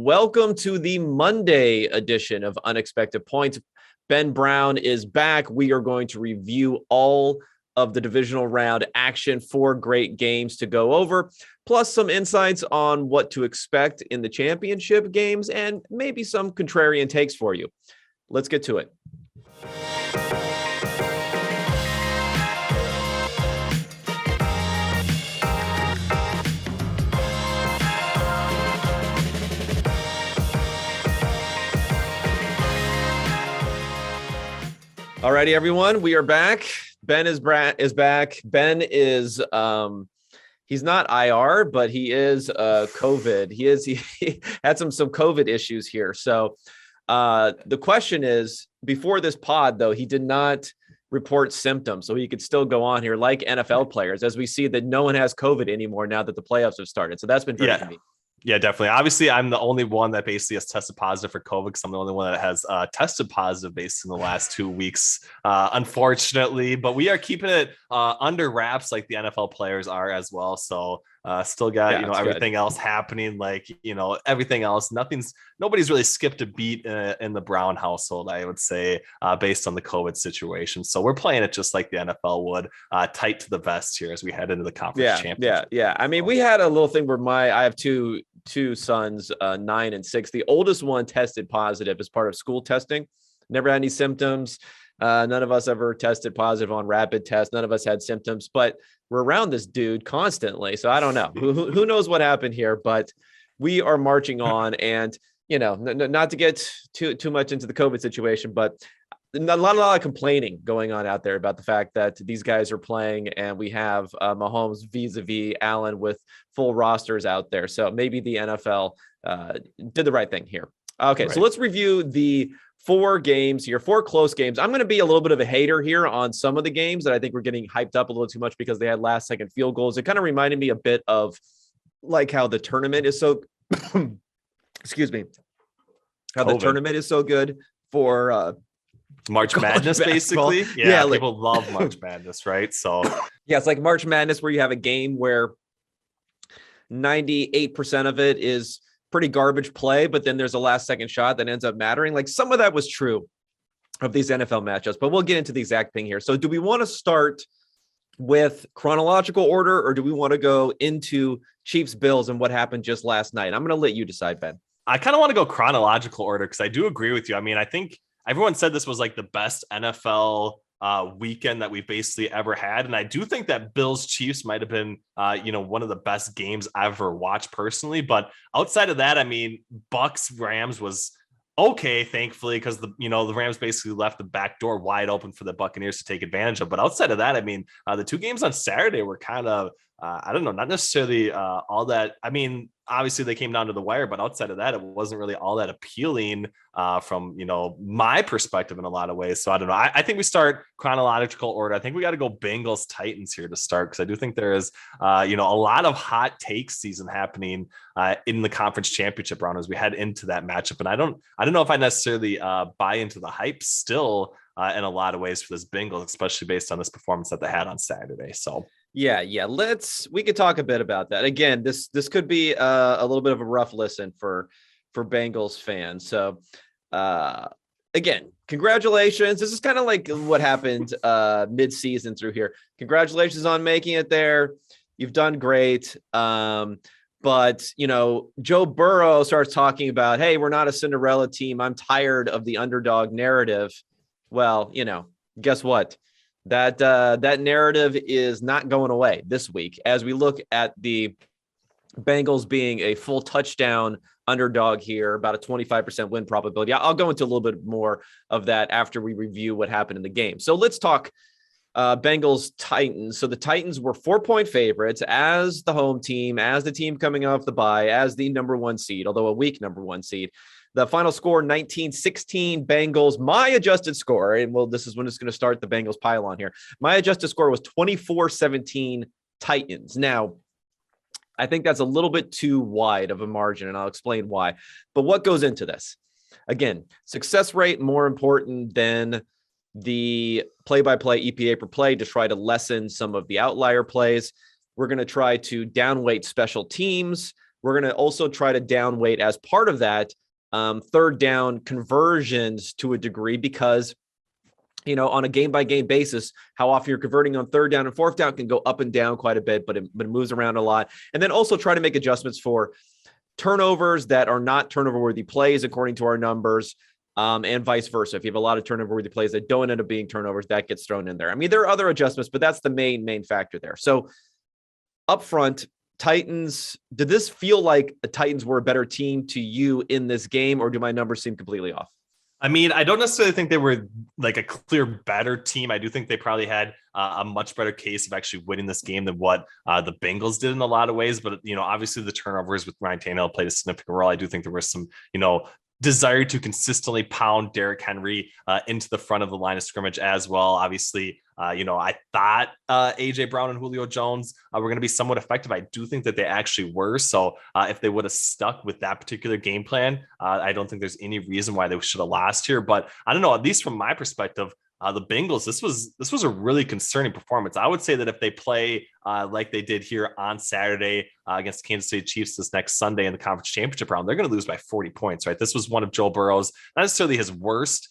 welcome to the Monday edition of Unexpected Points. Ben Brown is back. We are going to review all of the divisional round action, 4 great games to go over, plus some insights on what to expect in the championship games and maybe some contrarian takes for you. Let's get to it. Alrighty, everyone, we are back. Ben is back. Ben is he's not IR, but he is COVID. He had some COVID issues here. So the question is, before this pod, though, he did not report symptoms, so he could still go on here like NFL players, as we see that no one has COVID anymore now that the playoffs have started. So that's been very convenient. Yeah, definitely. Obviously, I'm the only one that basically has tested positive for COVID because I'm the only one that has tested positive based in the last 2 weeks, unfortunately. But we are keeping it under wraps like the NFL players are as well. So still got, everything else happening, like, everything else. Nobody's really skipped a beat in the Brown household, I would say, based on the COVID situation. So we're playing it just like the NFL would, tight to the vest here as we head into the conference championship. Yeah. I mean, we had a little thing where I have two sons, 9 and 6. The oldest one tested positive as part of school testing. Never had any symptoms. None of us ever tested positive on rapid tests. None of us had symptoms, but we're around this dude constantly. So I don't know who knows what happened here, but we are marching on. And, not to get too much into the COVID situation, but a lot of complaining going on out there about the fact that these guys are playing and we have Mahomes vis-a-vis Allen with full rosters out there. So maybe the NFL did the right thing here. Okay, right. So let's review the 4 games here, 4 close games. I'm going to be a little bit of a hater here on some of the games that I think we're getting hyped up a little too much because they had last-second field goals. It kind of reminded me a bit of like how the tournament is so excuse me, how COVID. The tournament is so good for March Madness, basically. Yeah, people love March Madness, right? So yeah, it's like March Madness where you have a game where 98% of it is pretty garbage play, but then there's a last-second shot that ends up mattering. Like some of that was true of these NFL matchups, but we'll get into the exact thing here. So do we want to start with chronological order, or do we want to go into Chiefs-Bills and what happened just last night? I'm going to let you decide, Ben. I kind of want to go chronological order because I do agree with you. I mean, I think everyone said this was like the best NFL weekend that we've basically ever had. And I do think that Bills Chiefs might have been, one of the best games I've ever watched personally. But outside of that, I mean, Bucks Rams was okay, thankfully, because the Rams basically left the back door wide open for the Buccaneers to take advantage of. But outside of that, I mean, the 2 games on Saturday were kind of, I don't know, not necessarily all that. I mean, obviously they came down to the wire, but outside of that, it wasn't really all that appealing from, my perspective in a lot of ways. So I don't know. I think we start chronological order. I think we got to go Bengals Titans here to start, because I do think there is, a lot of hot take season happening in the conference championship round as we head into that matchup. And I don't know if I necessarily buy into the hype still in a lot of ways for this Bengals, especially based on this performance that they had on Saturday. So. Yeah. We could talk a bit about that. Again, this could be a little bit of a rough listen for Bengals fans. So again, congratulations. This is kind of like what happened mid-season through here. Congratulations on making it there. You've done great. But, Joe Burrow starts talking about, hey, we're not a Cinderella team. I'm tired of the underdog narrative. Well, guess what? That narrative is not going away this week as we look at the Bengals being a full touchdown underdog here, about a 25% win probability. I'll go into a little bit more of that after we review what happened in the game. So let's talk Bengals Titans. So the Titans were 4-point favorites as the home team, as the team coming off the bye, as the number 1 seed, although a weak number 1 seed. The final score, 19-16 Bengals. My adjusted score, and this is when it's going to start the Bengals pylon here. My adjusted score was 24-17 Titans. Now, I think that's a little bit too wide of a margin, and I'll explain why. But what goes into this? Again, success rate more important than the play-by-play EPA per play to try to lessen some of the outlier plays. We're going to try to downweight special teams. we're going to also try to downweight as part of that third down conversions to a degree, because on a game-by-game basis, how often you're converting on third down and fourth down can go up and down quite a bit, but it moves around a lot. And then also try to make adjustments for turnovers that are not turnover-worthy plays according to our numbers, and vice versa. If you have a lot of turnover-worthy plays that don't end up being turnovers, that gets thrown in there. I mean, there are other adjustments, but that's the main factor there. So up front, Titans, did this feel like the Titans were a better team to you in this game, or do my numbers seem completely off? I mean, I don't necessarily think they were like a clear better team. I do think they probably had a much better case of actually winning this game than what the Bengals did in a lot of ways. But, obviously the turnovers with Ryan Tannehill played a significant role. I do think there was some, desire to consistently pound Derrick Henry into the front of the line of scrimmage as well. Obviously, I thought AJ Brown and Julio Jones were going to be somewhat effective. I do think that they actually were. So if they would have stuck with that particular game plan, I don't think there's any reason why they should have lost here. But I don't know, at least from my perspective, the Bengals, this was a really concerning performance. I would say that if they play like they did here on Saturday against the Kansas City Chiefs this next Sunday in the conference championship round, they're going to lose by 40 points, right? This was one of Joe Burrow's, not necessarily his worst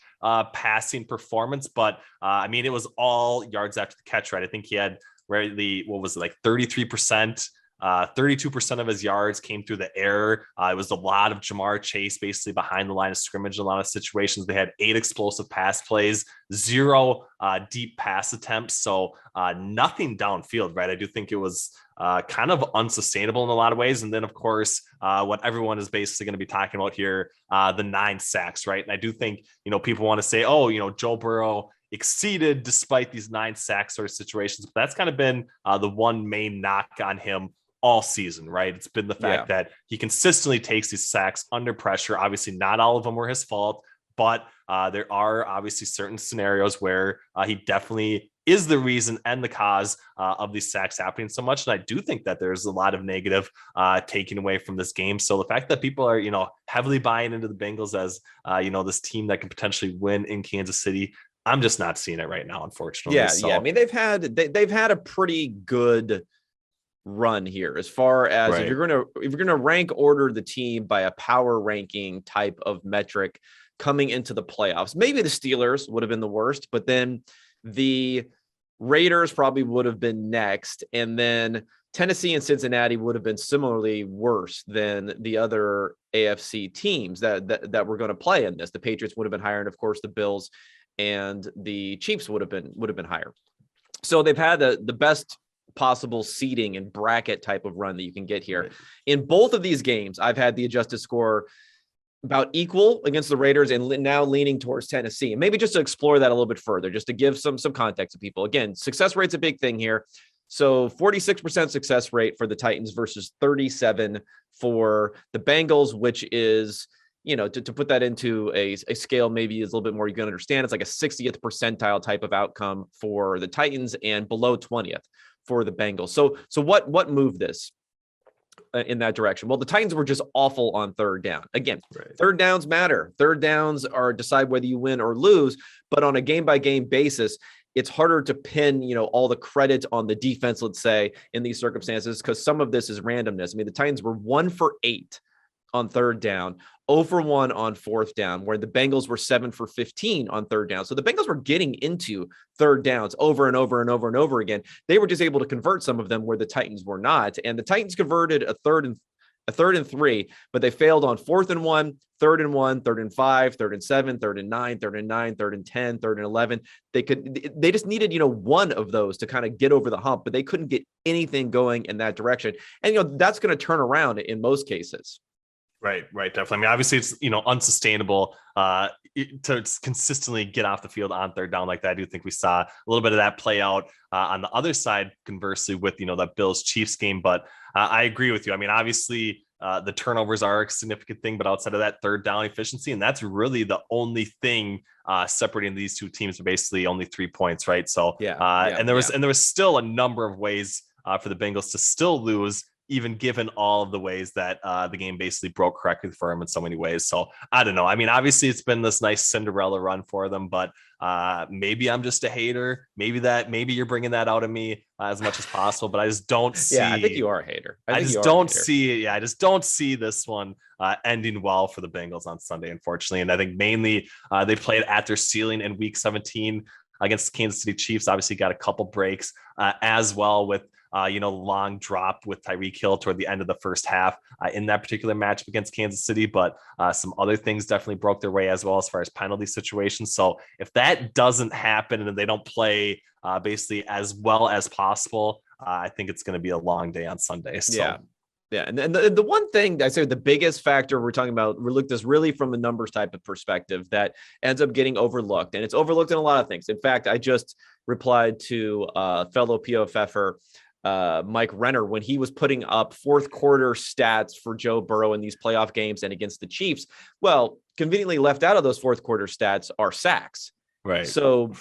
passing performance, but I mean, it was all yards after the catch, right? I think he had 33%. 32% of his yards came through the air. It was a lot of Jamar Chase basically behind the line of scrimmage in a lot of situations. They had 8 explosive pass plays, 0 deep pass attempts. So nothing downfield, right? I do think it was kind of unsustainable in a lot of ways. And then, of course, what everyone is basically going to be talking about here, the 9 sacks, right? And I do think, people want to say, Joe Burrow exceeded despite these 9 sack sort of situations. But that's kind of been the one main knock on him all season, right? It's been the fact that he consistently takes these sacks under pressure. Obviously, not all of them were his fault, but there are obviously certain scenarios where he definitely is the reason and the cause of these sacks happening so much. And I do think that there's a lot of negative taken away from this game. So the fact that people are, heavily buying into the Bengals as, this team that can potentially win in Kansas City, I'm just not seeing it right now, unfortunately. Yeah. I mean, they've had a pretty good run here as far as if you're going to rank order the team by a power ranking type of metric coming into the playoffs. Maybe the Steelers would have been the worst, but then the Raiders probably would have been next, and then Tennessee and Cincinnati would have been similarly worse than the other AFC teams that were going to play in this. The Patriots would have been higher, and of course the Bills and the Chiefs would have been higher. So they've had the best possible seeding and bracket type of run that you can get here. Right. In both of these games, I've had the adjusted score about equal against the Raiders and now leaning towards Tennessee. And maybe just to explore that a little bit further, just to give some context to people. Again, success rate's a big thing here. So 46% success rate for the Titans versus 37 for the Bengals, which is, to put that into a scale, maybe is a little bit more you can understand. It's like a 60th percentile type of outcome for the Titans and below 20th for the Bengals. So what moved this in that direction? Well, the Titans were just awful on third down. Again, Third downs matter. Third downs decide whether you win or lose, but on a game-by-game basis, it's harder to pin, all the credit on the defense, let's say, in these circumstances, because some of this is randomness. I mean, the Titans were 1 for 8 on third down, 0 for 1 on fourth down, where the Bengals were 7 for 15 on third down. So the Bengals were getting into third downs over and over and over and over again. They were just able to convert some of them where the Titans were not. And the Titans converted a third and 3, but they failed on 4th and 1, 3rd and 1, 3rd and 5, 3rd and 7, 3rd and 9, 3rd and 9, 3rd and 10, 3rd and 11. They just needed, one of those to kind of get over the hump, but they couldn't get anything going in that direction. And, that's going to turn around in most cases. Right. Definitely. I mean, obviously it's, unsustainable to consistently get off the field on third down like that. I do think we saw a little bit of that play out on the other side, conversely with, that Bills Chiefs game. But I agree with you. I mean, obviously the turnovers are a significant thing, but outside of that, third down efficiency, and that's really the only thing separating these two teams, are basically only 3 points. Right. So and there was still a number of ways for the Bengals to still lose even given all of the ways that the game basically broke correctly for him in so many ways. So I don't know. I mean, obviously it's been this nice Cinderella run for them, but maybe I'm just a hater. Maybe you're bringing that out of me as much as possible, but I just don't see. Yeah, I think you are a hater. I just don't see this one ending well for the Bengals on Sunday, unfortunately. And I think mainly they played at their ceiling in Week 17 against the Kansas City Chiefs. Obviously, got a couple breaks as well with long drop with Tyreek Hill toward the end of the first half in that particular matchup against Kansas City. But some other things definitely broke their way as well as far as penalty situations. So if that doesn't happen and they don't play basically as well as possible, I think it's going to be a long day on Sunday. So. Yeah. Yeah. And then the one thing I say the biggest factor we're talking about, we look this really from a numbers type of perspective that ends up getting overlooked. And it's overlooked in a lot of things. In fact, I just replied to fellow PFFer Mike Renner when he was putting up fourth quarter stats for Joe Burrow in these playoff games and against the Chiefs. Well, conveniently left out of those fourth quarter stats are sacks. Right. So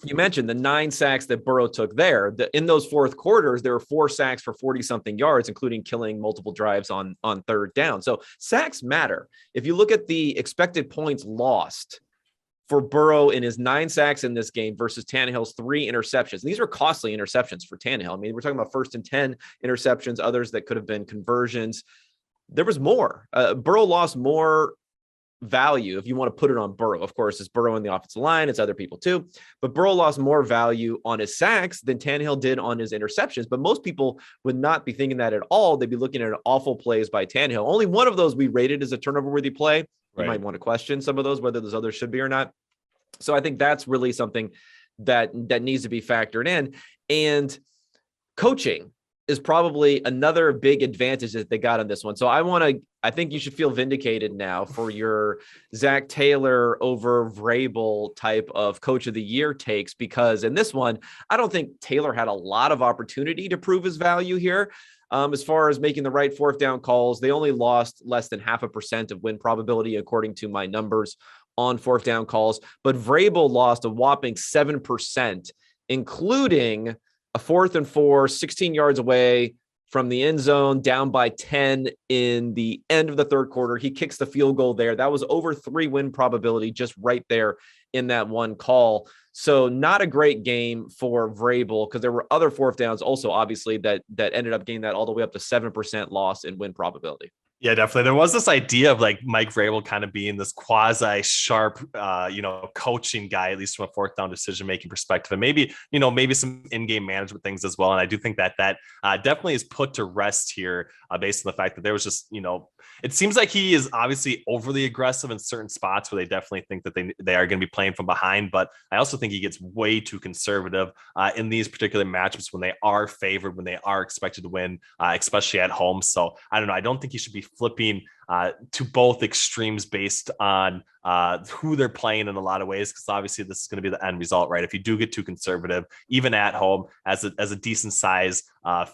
you mentioned the 9 sacks that Burrow took there. In those fourth quarters, there were 4 sacks for 40-something yards, including killing multiple drives on third down. So sacks matter. If you look at the expected points lost for Burrow in his 9 sacks in this game versus Tannehill's 3 interceptions. And these are costly interceptions for Tannehill. I mean, we're talking about 1st and 10 interceptions, others that could have been conversions. There was more. Burrow lost more value, if you want to put it on Burrow. Of course, it's Burrow in the offensive line. It's other people too. But Burrow lost more value on his sacks than Tannehill did on his interceptions. But most people would not be thinking that at all. They'd be looking at awful plays by Tannehill. Only one of those we rated as a turnover-worthy play. You might want to question some of those, whether those others should be or not. So I think that's really something that needs to be factored in. And coaching is probably another big advantage that they got on this one. So I think you should feel vindicated now for your Zach Taylor over Vrabel type of coach of the year takes, because in this one, I don't think Taylor had a lot of opportunity to prove his value here. As far as making the right 4th down calls, they only lost less than 0.5% of win probability, according to my numbers on 4th down calls. But Vrabel lost a whopping 7%, including a 4th and 4, 16 yards away from the end zone, down by 10 in the end of the third quarter. He kicks the field goal there. That was over 3 win probability just right there in that one call. So not a great game for Vrabel, because there were other 4th downs also, obviously, that ended up getting that all the way up to 7% loss in win probability. Yeah, definitely. There was this idea of like Mike Vrabel kind of being this quasi sharp, coaching guy, at least from a 4th down decision making perspective, and maybe some in-game management things as well. And I do think that definitely is put to rest here based on the fact that there was just, it seems like he is obviously overly aggressive in certain spots where they definitely think that they are going to be playing from behind. But I also think he gets way too conservative in these particular matchups when they are favored, when they are expected to win, especially at home. So I don't know. I don't think he should be flipping to both extremes based on who they're playing in a lot of ways, because obviously this is going to be the end result, right? If you do get too conservative, even at home as a decent size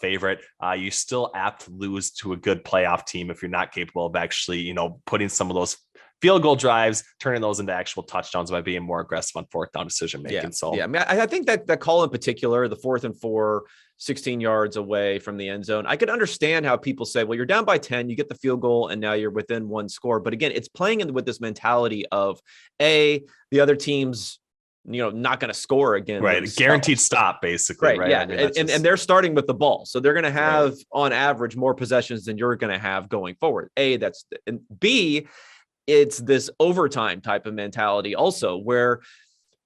favorite, you still apt to lose to a good playoff team if you're not capable of actually, putting some of those field goal drives, turning those into actual touchdowns by being more aggressive on 4th down decision making. Yeah. So yeah, I mean, I think that call in particular, the 4th and 4, 16 yards away from the end zone, I could understand how people say, well, you're down by 10, you get the field goal, and now you're within 1 score. But again, it's playing with this mentality of the other team's, not going to score again. Right. Guaranteed stop, basically. Right. Yeah. I mean, and they're starting with the ball. So they're going to have on average more possessions than you're going to have going forward. And B, it's this overtime type of mentality also where,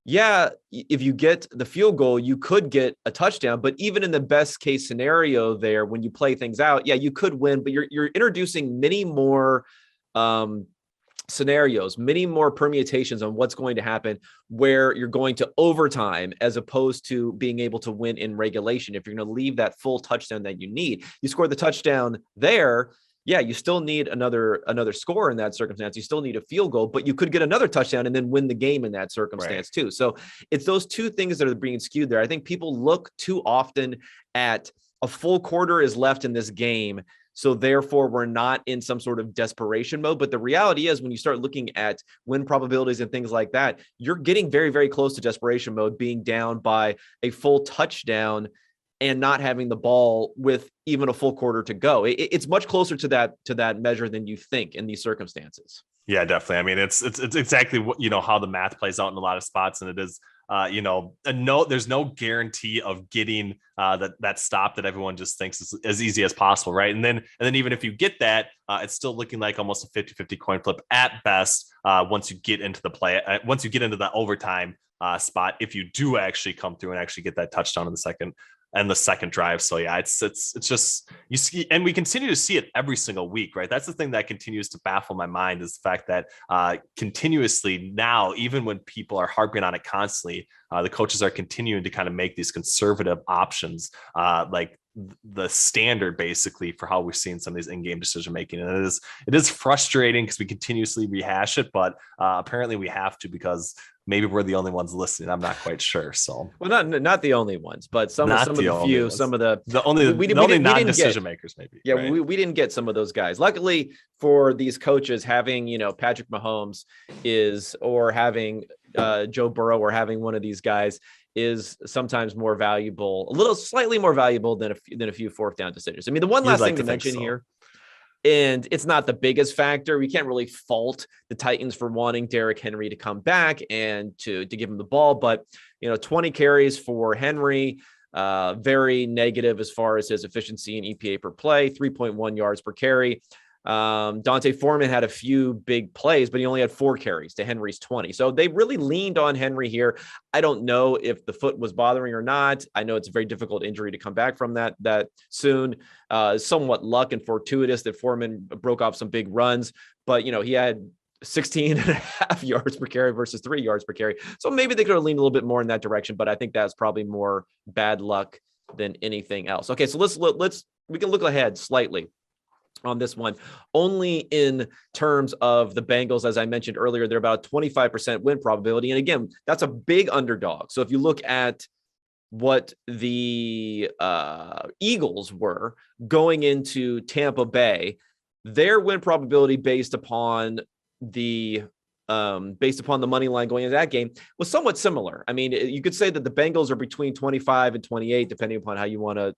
if you get the field goal, you could get a touchdown, but even in the best case scenario there, when you play things out, you could win, but you're introducing many more scenarios, many more permutations on what's going to happen where you're going to overtime as opposed to being able to win in regulation. If you're going to leave that full touchdown that you need, you score the touchdown there. Yeah, you still need another score in that circumstance. You still need a field goal, but you could get another touchdown and then win the game in that circumstance too. So it's those two things that are being skewed there. I think people look too often at a full quarter is left in this game, so therefore we're not in some sort of desperation mode. But the reality is when you start looking at win probabilities and things like that, you're getting very, very close to desperation mode, being down by a full touchdown. and not having the ball with even a full quarter to go. It's much closer to that measure than you think in these circumstances. Yeah, definitely. I mean, it's exactly what, how the math plays out in a lot of spots. And it is, there's no guarantee of getting that stop that everyone just thinks is as easy as possible. Right. And then even if you get that, it's still looking like almost a 50-50 coin flip at best. Once you get into the overtime spot, if you do actually come through and actually get that touchdown in the second drive. So yeah, it's just, you see, and we continue to see it every single week, right? That's the thing that continues to baffle my mind, is the fact that continuously now, even when people are harping on it constantly, the coaches are continuing to kind of make these conservative options, like the standard basically for how we're seeing some of these in-game decision making. And it is frustrating because we continuously rehash it, but apparently we have to, because maybe we're the only ones listening. I'm not quite sure. So, well, not the only ones, but some of the only non-decision makers, maybe. Yeah, right? we didn't get some of those guys. Luckily for these coaches, having Patrick Mahomes or having Joe Burrow, or having one of these guys is sometimes more valuable, slightly more valuable than a few fourth down decisions. I mean, the one last thing to mention here, and it's not the biggest factor. We can't really fault the Titans for wanting Derrick Henry to come back and to give him the ball. But, 20 carries for Henry, very negative as far as his efficiency and EPA per play, 3.1 yards per carry. Dante Foreman had a few big plays, but he only had 4 carries to Henry's 20. So they really leaned on Henry here. I don't know if the foot was bothering or not. I know it's a very difficult injury to come back from that soon. Somewhat luck and fortuitous that Foreman broke off some big runs, but he had 16 and a half yards per carry versus 3 yards per carry. So maybe they could have leaned a little bit more in that direction, but I think that's probably more bad luck than anything else. Okay, so we can look ahead slightly on this one, only in terms of the Bengals. As I mentioned earlier, they're about 25% win probability. And again, that's a big underdog. So if you look at what the Eagles were going into Tampa Bay, their win probability based upon the money line going into that game was somewhat similar. I mean, you could say that the Bengals are between 25 and 28, depending upon how you want to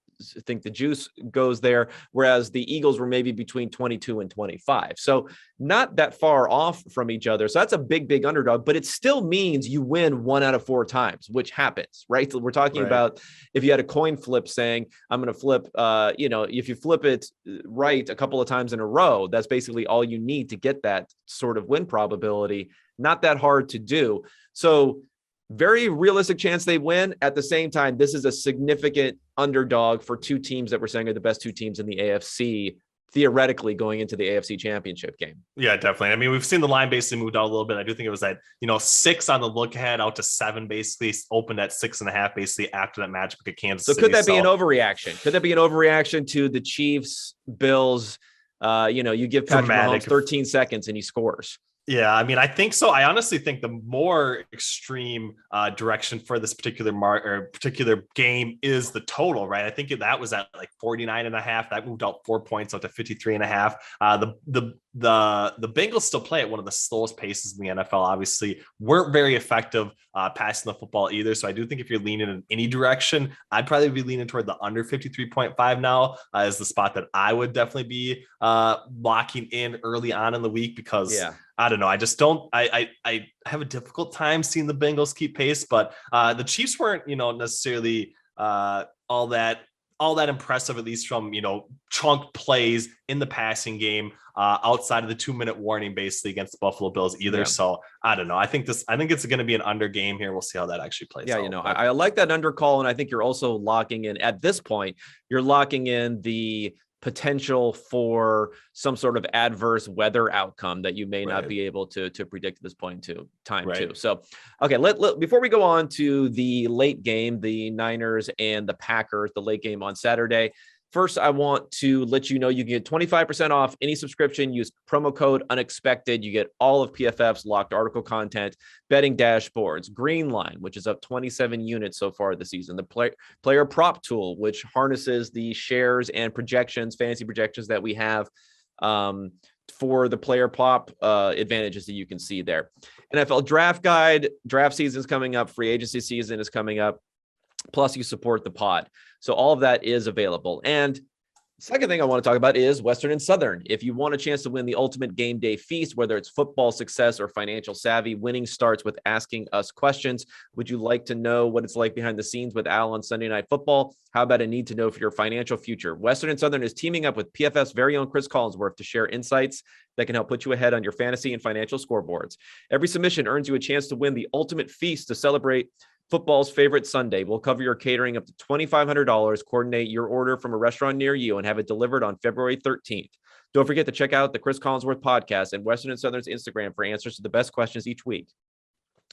think the juice goes there, whereas the Eagles were maybe between 22 and 25. So not that far off from each other. So that's a big underdog, but it still means you win 1 out of 4 times, which happens, right? So we're talking about if you had a coin flip saying, I'm going to flip, if you flip it right a couple of times in a row, that's basically all you need to get that sort of win probability. Not that hard to do. So very realistic chance they win. At the same time, this is a significant underdog for 2 teams that we're saying are the best 2 teams in the AFC, theoretically going into the AFC Championship game. Yeah, definitely. I mean, we've seen the line basically moved out a little bit. I do think it was at 6 on the look ahead, out to 7, basically opened at 6.5, basically after that matchup against Kansas City. So could that be an overreaction? Could that be an overreaction to the Chiefs, Bills? You give Patrick Mahomes 13 seconds and he scores. Yeah, I mean, I think so. I honestly think the more extreme direction for this particular game is the total, right? I think that was at like 49.5. That moved out 4 points up to 53.5. The Bengals still play at one of the slowest paces in the NFL. Obviously, weren't very effective passing the football either. So I do think if you're leaning in any direction, I'd probably be leaning toward the under 53.5 now as the spot that I would definitely be locking in early on in the week, because I don't know. I just don't. I have a difficult time seeing the Bengals keep pace, but the Chiefs weren't, necessarily all that impressive, at least from chunk plays in the passing game outside of the 2-minute warning, basically against the Buffalo Bills either. Yeah. So I don't know. I think it's going to be an under game here. We'll see how that actually plays out. Yeah, I like that under call, and I think you're also locking in at this point. You're locking in the potential for some sort of adverse weather outcome that you may not be able to predict at this point in time too. So, okay, before we go on to the late game, the Niners and the Packers, the late game on Saturday. First, I want to let you know you can get 25% off any subscription. Use promo code Unexpected. You get all of PFF's locked article content, betting dashboards, Green Line, which is up 27 units so far this season, the player prop tool, which harnesses the shares and projections, fantasy projections that we have for the player prop advantages that you can see there. NFL draft guide, draft season is coming up, free agency season is coming up. plus you support the pod. So all of that is available. And second thing I want to talk about is Western and Southern. If you want a chance to win the ultimate game day feast, whether it's football success or financial savvy, winning starts with asking us questions. Would you like to know what it's like behind the scenes with Al on Sunday Night Football? How about a need to know for your financial future? Western and Southern is teaming up with PFF's very own Chris Collinsworth to share insights that can help put you ahead on your fantasy and financial scoreboards. Every submission earns you a chance to win the ultimate feast to celebrate football's favorite Sunday. We'll cover your catering up to $2,500, coordinate your order from a restaurant near you, and have it delivered on February 13th. Don't forget to check out the Chris Collinsworth podcast and Western and Southern's Instagram for answers to the best questions each week.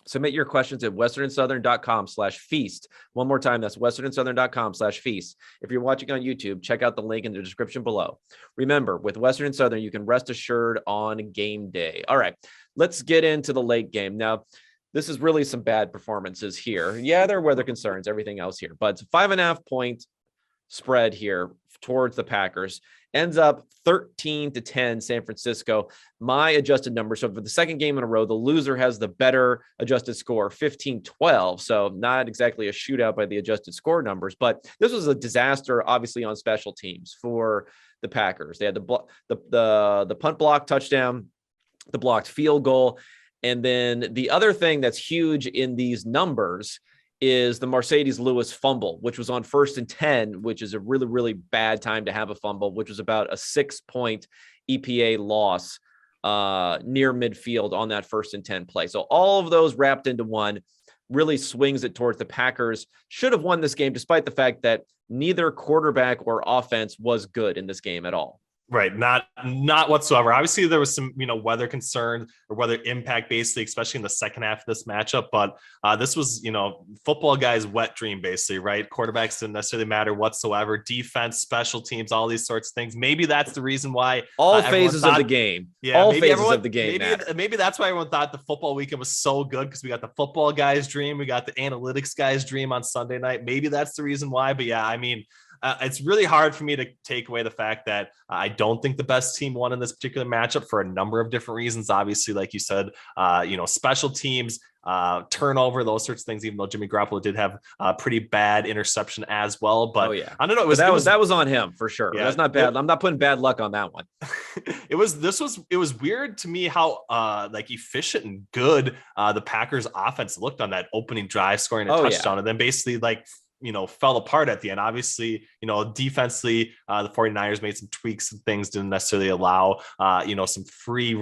Submit your questions at westernsouthern.com/feast. One more time, that's westernsouthern.com/feast. If you're watching on YouTube, check out the link in the description below. Remember, with Western and Southern, you can rest assured on game day. All right, let's get into the late game. Now, this is really some bad performances here. Yeah, there are weather concerns, everything else here, but it's a 5.5 point spread here towards the Packers. Ends up 13-10 San Francisco. My adjusted number. So for the second game in a row, the loser has the better adjusted score, 15-12. So not exactly a shootout by the adjusted score numbers, but this was a disaster, obviously, on special teams for the Packers. They had the punt block touchdown, the blocked field goal. And then the other thing that's huge in these numbers is the Mercedes Lewis fumble, which was on 1st and 10, which is a really, really bad time to have a fumble, which was about a 6-point EPA loss near midfield on that 1st and 10 play. So all of those wrapped into one really swings it towards the Packers. Should have won this game, despite the fact that neither quarterback or offense was good in this game at all. Right. Not whatsoever. Obviously, there was some, weather concern or weather impact, basically, especially in the second half of this matchup. But this was, football guys' wet dream, basically, right? Quarterbacks didn't necessarily matter whatsoever. Defense, special teams, all these sorts of things. Maybe that's the reason why all phases of the game. Yeah, all phases of the game. Maybe that's why everyone thought the football weekend was so good, because we got the football guys' dream, we got the analytics guys' dream on Sunday night. Maybe that's the reason why. But yeah, I mean, it's really hard for me to take away the fact that I don't think the best team won in this particular matchup for a number of different reasons. Obviously, like you said, special teams, turnover, those sorts of things, even though Jimmy Garoppolo did have a pretty bad interception as well. But I don't know. That was on him for sure. Yeah, that's not bad. I'm not putting bad luck on that one. It was weird to me how efficient and good the Packers offense looked on that opening drive, scoring a touchdown, and then basically fell apart at the end. Obviously, defensively, the 49ers made some tweaks and things, didn't necessarily allow, some free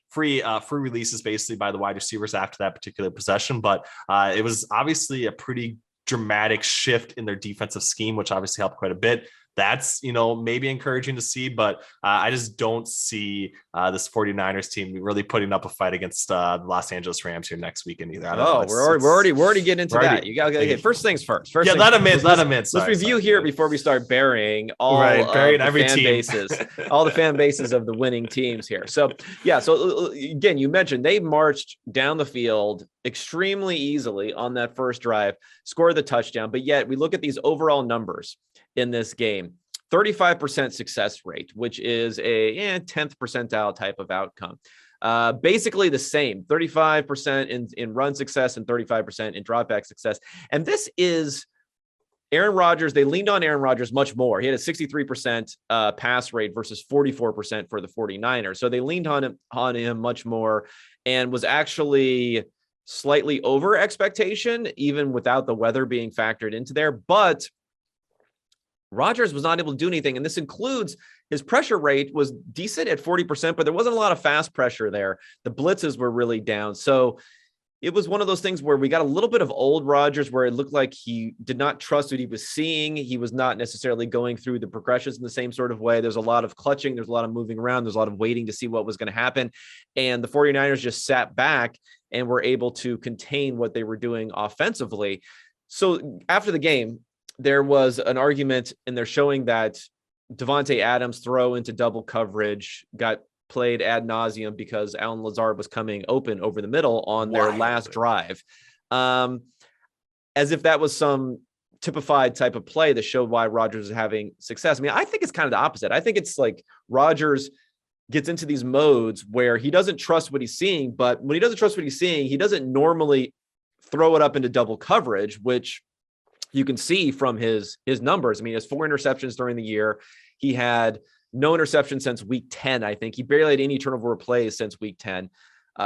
releases basically by the wide receivers after that particular possession. But it was obviously a pretty dramatic shift in their defensive scheme, which obviously helped quite a bit. That's, maybe encouraging to see, but I just don't see this 49ers team really putting up a fight against the Los Angeles Rams here next weekend either. We're already getting into that. You got to get first things first. Let them in. Let's review here before we start burying every fan bases, all the fan bases of the winning teams here. So again, you mentioned they marched down the field extremely easily on that first drive, scored the touchdown, but yet we look at these overall numbers in this game. 35% success rate, which is a 10th percentile type of outcome. Basically the same, 35% in run success and 35% in dropback success. And this is Aaron Rodgers. They leaned on Aaron Rodgers much more. He had a 63% pass rate versus 44% for the 49ers. So they leaned on him much more and was actually slightly over expectation, even without the weather being factored into there. But Rodgers was not able to do anything. And this includes his pressure rate was decent at 40%, but there wasn't a lot of fast pressure there. The blitzes were really down. So it was one of those things where we got a little bit of old Rodgers, where it looked like he did not trust what he was seeing. He was not necessarily going through the progressions in the same sort of way. There's a lot of clutching. There's a lot of moving around. There's a lot of waiting to see what was going to happen. And the 49ers just sat back and were able to contain what they were doing offensively. So after the game, there was an argument, and they're showing that Devontae Adams' throw into double coverage got played ad nauseum because Allen Lazard was coming open over the middle on their last drive. As if that was some typified type of play that showed why Rodgers is having success. I mean, I think it's kind of the opposite. I think it's like Rodgers gets into these modes where he doesn't trust what he's seeing, but when he doesn't trust what he's seeing, he doesn't normally throw it up into double coverage, which you can see from his numbers. I mean, he has 4 interceptions during the year. He had no interception since week 10, I think. He barely had any turnover plays since week 10.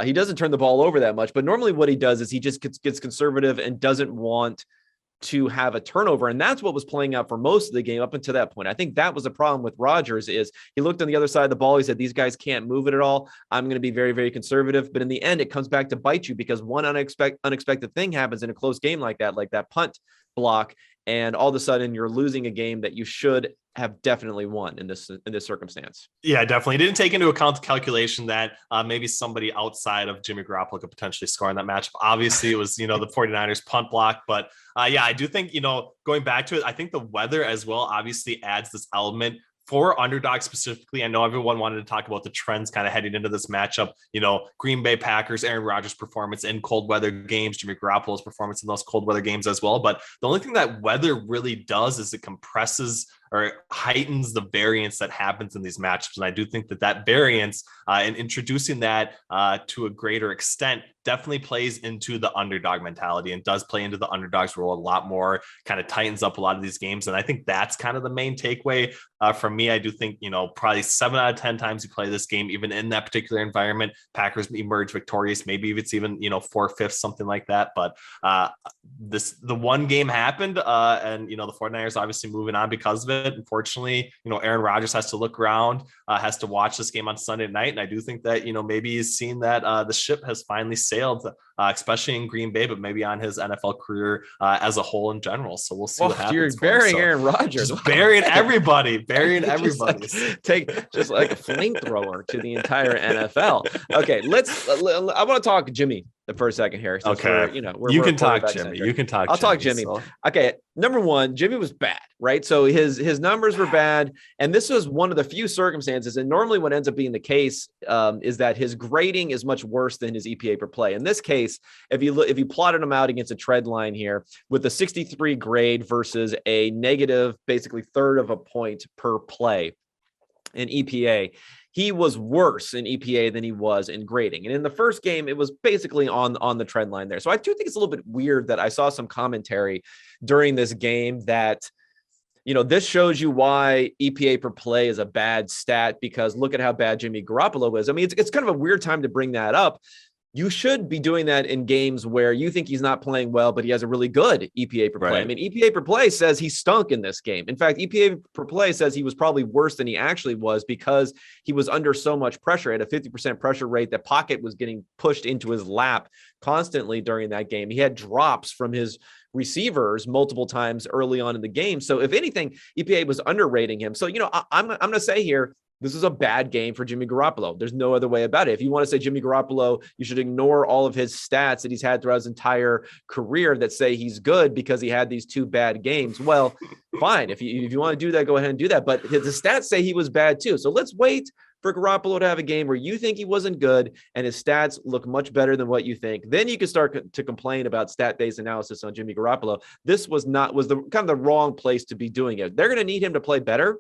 He doesn't turn the ball over that much, but normally what he does is he just gets conservative and doesn't want to have a turnover. And that's what was playing out for most of the game up until that point. I think that was the problem with Rodgers is he looked on the other side of the ball. He said, these guys can't move it at all. I'm going to be very, very conservative. But in the end, it comes back to bite you because one unexpected thing happens in a close game like that punt block. And all of a sudden you're losing a game that you should have definitely won in this circumstance. Yeah, definitely. Didn't take into account the calculation that maybe somebody outside of Jimmy Garoppolo could potentially score in that matchup. Obviously, it was, the 49ers punt block. But yeah, I do think, going back to it, I think the weather as well obviously adds this element for underdogs specifically. I know everyone wanted to talk about the trends kind of heading into this matchup. Green Bay Packers, Aaron Rodgers' performance in cold weather games, Jimmy Garoppolo's performance in those cold weather games as well. But the only thing that weather really does is it compresses or heightens the variance that happens in these matchups. And I do think that variance and introducing that to a greater extent definitely plays into the underdog mentality and does play into the underdog's role a lot more, kind of tightens up a lot of these games. And I think that's kind of the main takeaway from me. I do think, probably 7 out of 10 times you play this game, even in that particular environment, Packers emerge victorious. Maybe if it's even, 4/5, something like that. But the one game happened and, the 49ers obviously moving on because of it. Unfortunately, Aaron Rodgers has to look around, has to watch this game on Sunday night. And I do think that, maybe he's seen that the ship has finally sailed, especially in Green Bay, but maybe on his NFL career as a whole in general. So we'll see what happens. You're burying Aaron Rodgers. Just burying everybody. Just like a flamethrower to the entire NFL. Okay, I want to talk Jimmy for a second here. Okay. You can talk Jimmy. I'll talk Jimmy. So. Okay. Number one, Jimmy was bad, right? So his numbers were bad. And this was one of the few circumstances. And normally what ends up being the case is that his grading is much worse than his EPA per play. In this case, if you plotted him out against a trend line here with a 63 grade versus a negative, basically third of a point per play in EPA, he was worse in EPA than he was in grading. And in the first game, it was basically on the trend line there. So I do think it's a little bit weird that I saw some commentary during this game that, this shows you why EPA per play is a bad stat because look at how bad Jimmy Garoppolo is. I mean, it's kind of a weird time to bring that up. You should be doing that in games where you think he's not playing well, but he has a really good EPA per play. Right. I mean, EPA per play says he stunk in this game. In fact, EPA per play says he was probably worse than he actually was because he was under so much pressure. At a 50% pressure rate, that pocket was getting pushed into his lap constantly during that game. He had drops from his receivers multiple times early on in the game. So if anything, EPA was underrating him. So, I'm going to say here, this is a bad game for Jimmy Garoppolo. There's no other way about it. If you want to say Jimmy Garoppolo, you should ignore all of his stats that he's had throughout his entire career that say he's good because he had these 2 bad games. Well, fine. If you want to do that, go ahead and do that. But the stats say he was bad too. So let's wait for Garoppolo to have a game where you think he wasn't good and his stats look much better than what you think. Then you can start to complain about stat-based analysis on Jimmy Garoppolo. This was the kind of the wrong place to be doing it. They're going to need him to play better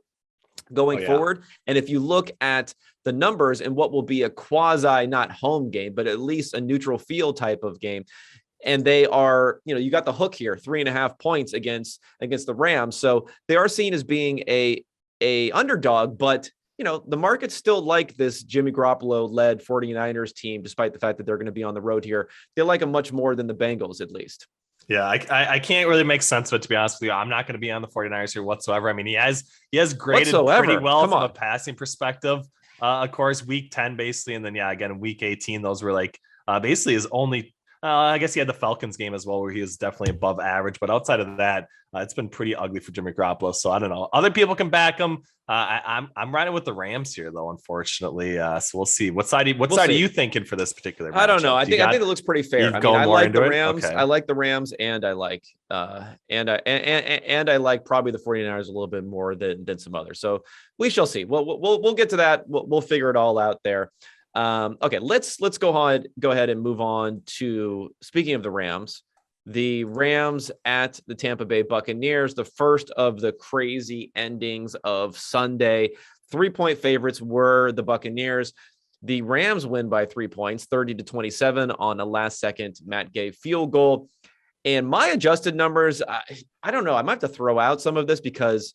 going forward. And if you look at the numbers and what will be a quasi, not home game, but at least a neutral field type of game, and they are, you got the hook here, 3.5 points against the Rams. So they are seen as being a underdog, but the markets still like this Jimmy Garoppolo led 49ers team, despite the fact that they're going to be on the road here. They like him much more than the Bengals, at least. Yeah, I can't really make sense of it, to be honest with you. I'm not going to be on the 49ers here whatsoever. I mean, he has graded pretty well from a passing perspective. Of course, week 10, basically. And then, again, week 18, those were like basically his only I guess he had the Falcons game as well, where he was definitely above average. But outside of that, it's been pretty ugly for Jimmy Garoppolo. So I don't know. Other people can back him. I'm riding with the Rams here, though, unfortunately. So we'll see. What side are you thinking for this particular matchup? I don't know. I think it looks pretty fair. I like the Rams. Okay. I like the Rams, and I like I like probably the 49ers a little bit more than some others. So we shall see. We'll get to that. We'll figure it all out there. Okay, let's go ahead and move on to, speaking of the Rams at the Tampa Bay Buccaneers, the first of the crazy endings of Sunday. 3-point favorites were the Buccaneers. The Rams win by 3 points, 30-27 on a last second Matt Gay field goal. And my adjusted numbers, I don't know. I might have to throw out some of this because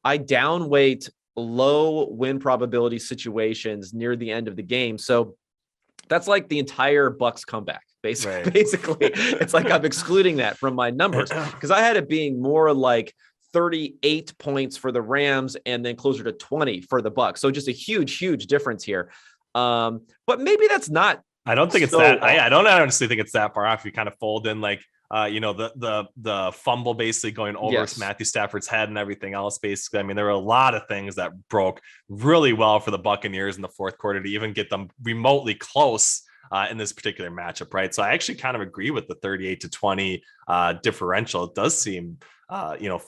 I downweight low win probability situations near the end of the game. So that's like the entire Bucks comeback. Basically, Right. basically, it's like I'm excluding that from my numbers because I had it being more like 38 points for the Rams and then closer to 20 for the Bucks. So just a huge difference here. But maybe that's not. I don't think it's so that. off. I don't honestly think it's that far off. You kind of fold in like the fumble basically going over Yes. Matthew Stafford's head and everything else. Basically, I mean, there were a lot of things that broke really well for the Buccaneers in the fourth quarter to even get them remotely close in this particular matchup, right? So I actually kind of agree with the 38-20 differential. It does seem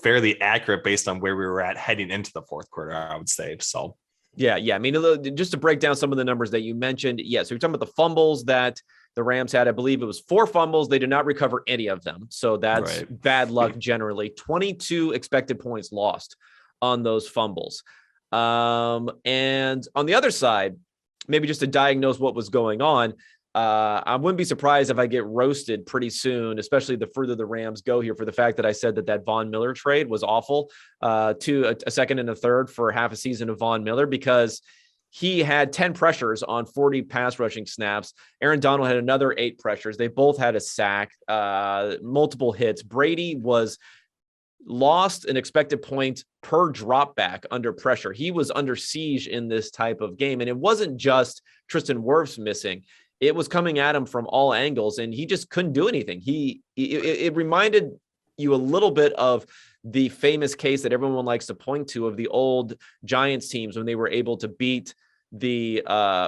fairly accurate based on where we were at heading into the fourth quarter, I would say. So. Yeah. I mean, just to break down some of the numbers that you mentioned. Yeah. So you're talking about the fumbles that the Rams had. I believe it was 4 fumbles. They did not recover any of them. So that's Right. bad luck generally. 22 expected points lost on those fumbles. And on the other side, maybe just to diagnose what was going on, I wouldn't be surprised if I get roasted pretty soon, especially the further the Rams go here, for the fact that I said that Von Miller trade was awful, to a second and a third for half a season of Von Miller, because he had 10 pressures on 40 pass rushing snaps. Aaron Donald had another 8 pressures. They both had a sack, multiple hits. Brady was lost an expected point per drop back under pressure. He was under siege in this type of game. And it wasn't just Tristan Wirfs missing. It was coming at him from all angles, and he just couldn't do anything. It reminded you a little bit of the famous case that everyone likes to point to of the old Giants teams when they were able to beat the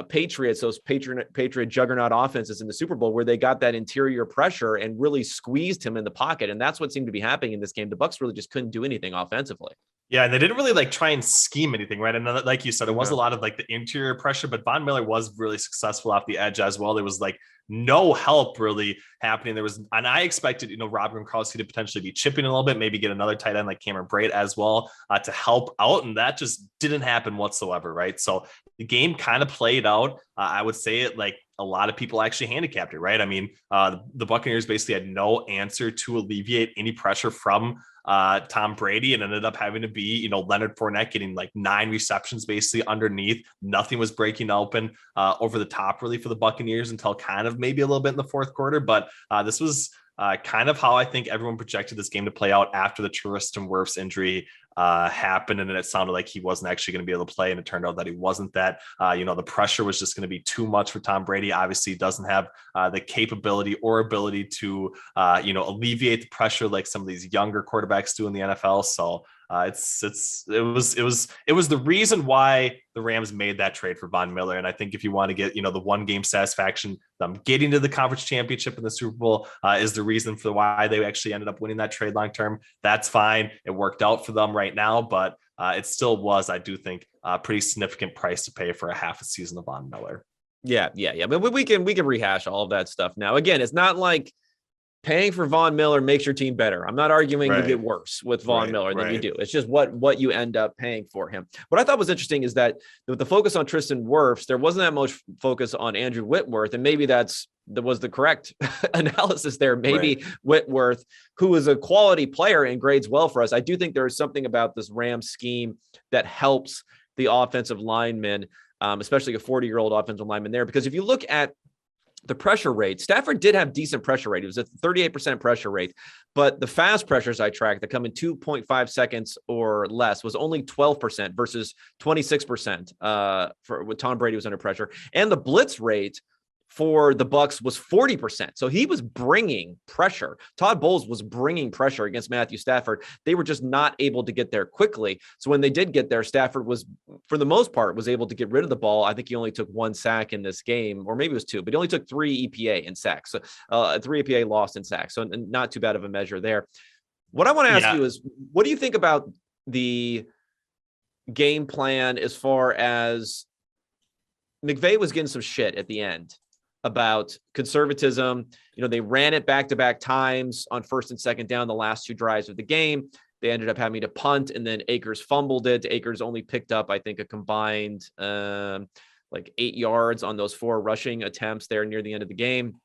Patriots, those Patriot juggernaut offenses in the Super Bowl, where they got that interior pressure and really squeezed him in the pocket. And that's what seemed to be happening in this game. The Bucs really just couldn't do anything offensively. Yeah, and they didn't really like try and scheme anything, right? And like you said, it was a No. lot of like the interior pressure, but Von Miller was really successful off the edge as well. There was like no help really happening. And I expected, Rob Gronkowski to potentially be chipping a little bit, maybe get another tight end like Cameron Brate as well to help out. And that just didn't happen whatsoever, right? So the game kind of played out. I would say it like a lot of people actually handicapped it, right? I mean, the Buccaneers basically had no answer to alleviate any pressure from Tom Brady, and ended up having to be, Leonard Fournette getting like 9 receptions basically underneath. Nothing was breaking open over the top really for the Buccaneers until kind of maybe a little bit in the fourth quarter. But this was kind of how I think everyone projected this game to play out after the Tristan Wirfs injury happened, and then it sounded like he wasn't actually going to be able to play, and it turned out that he wasn't. That the pressure was just going to be too much for Tom Brady. Obviously, he doesn't have the capability or ability to alleviate the pressure like some of these younger quarterbacks do in the NFL. So it was the reason why the Rams made that trade for Von Miller. And I think if you want to get the one game satisfaction, them getting to the conference championship in the Super Bowl is the reason for why they actually ended up winning that trade long term. That's fine. It worked out for them right now, but it still was, I do think, a pretty significant price to pay for a half a season of Von Miller. Yeah. But we can rehash all of that stuff now. Again, it's not like paying for Von Miller makes your team better. I'm not arguing you get worse with Von Miller than you do. It's just what you end up paying for him. What I thought was interesting is that with the focus on Tristan Wirfs, there wasn't that much focus on Andrew Whitworth, and maybe that was the correct analysis there. Maybe Whitworth, who is a quality player and grades well for us. I do think there is something about this Rams scheme that helps the offensive linemen, especially a 40-year-old offensive lineman there, because if you look at the pressure rate, Stafford did have decent pressure rate. It was a 38% pressure rate, but the fast pressures I tracked that come in 2.5 seconds or less was only 12% versus 26% for when Tom Brady was under pressure. And the blitz rate for the Bucs was 40%. So he was bringing pressure. Todd Bowles was bringing pressure against Matthew Stafford. They were just not able to get there quickly. So when they did get there, Stafford was, for the most part, was able to get rid of the ball. I think he only took 1 sack in this game, or maybe it was 2, but he only took 3 EPA in sacks. So 3 EPA lost in sacks. So not too bad of a measure there. What I want to ask you is, what do you think about the game plan as far as McVay was getting some shit at the end about conservatism? They ran it back-to-back times on first and second down the last 2 drives of the game. They ended up having to punt, and then Akers fumbled it. Akers only picked up, I think, a combined like 8 yards on those 4 rushing attempts there near the end of the game.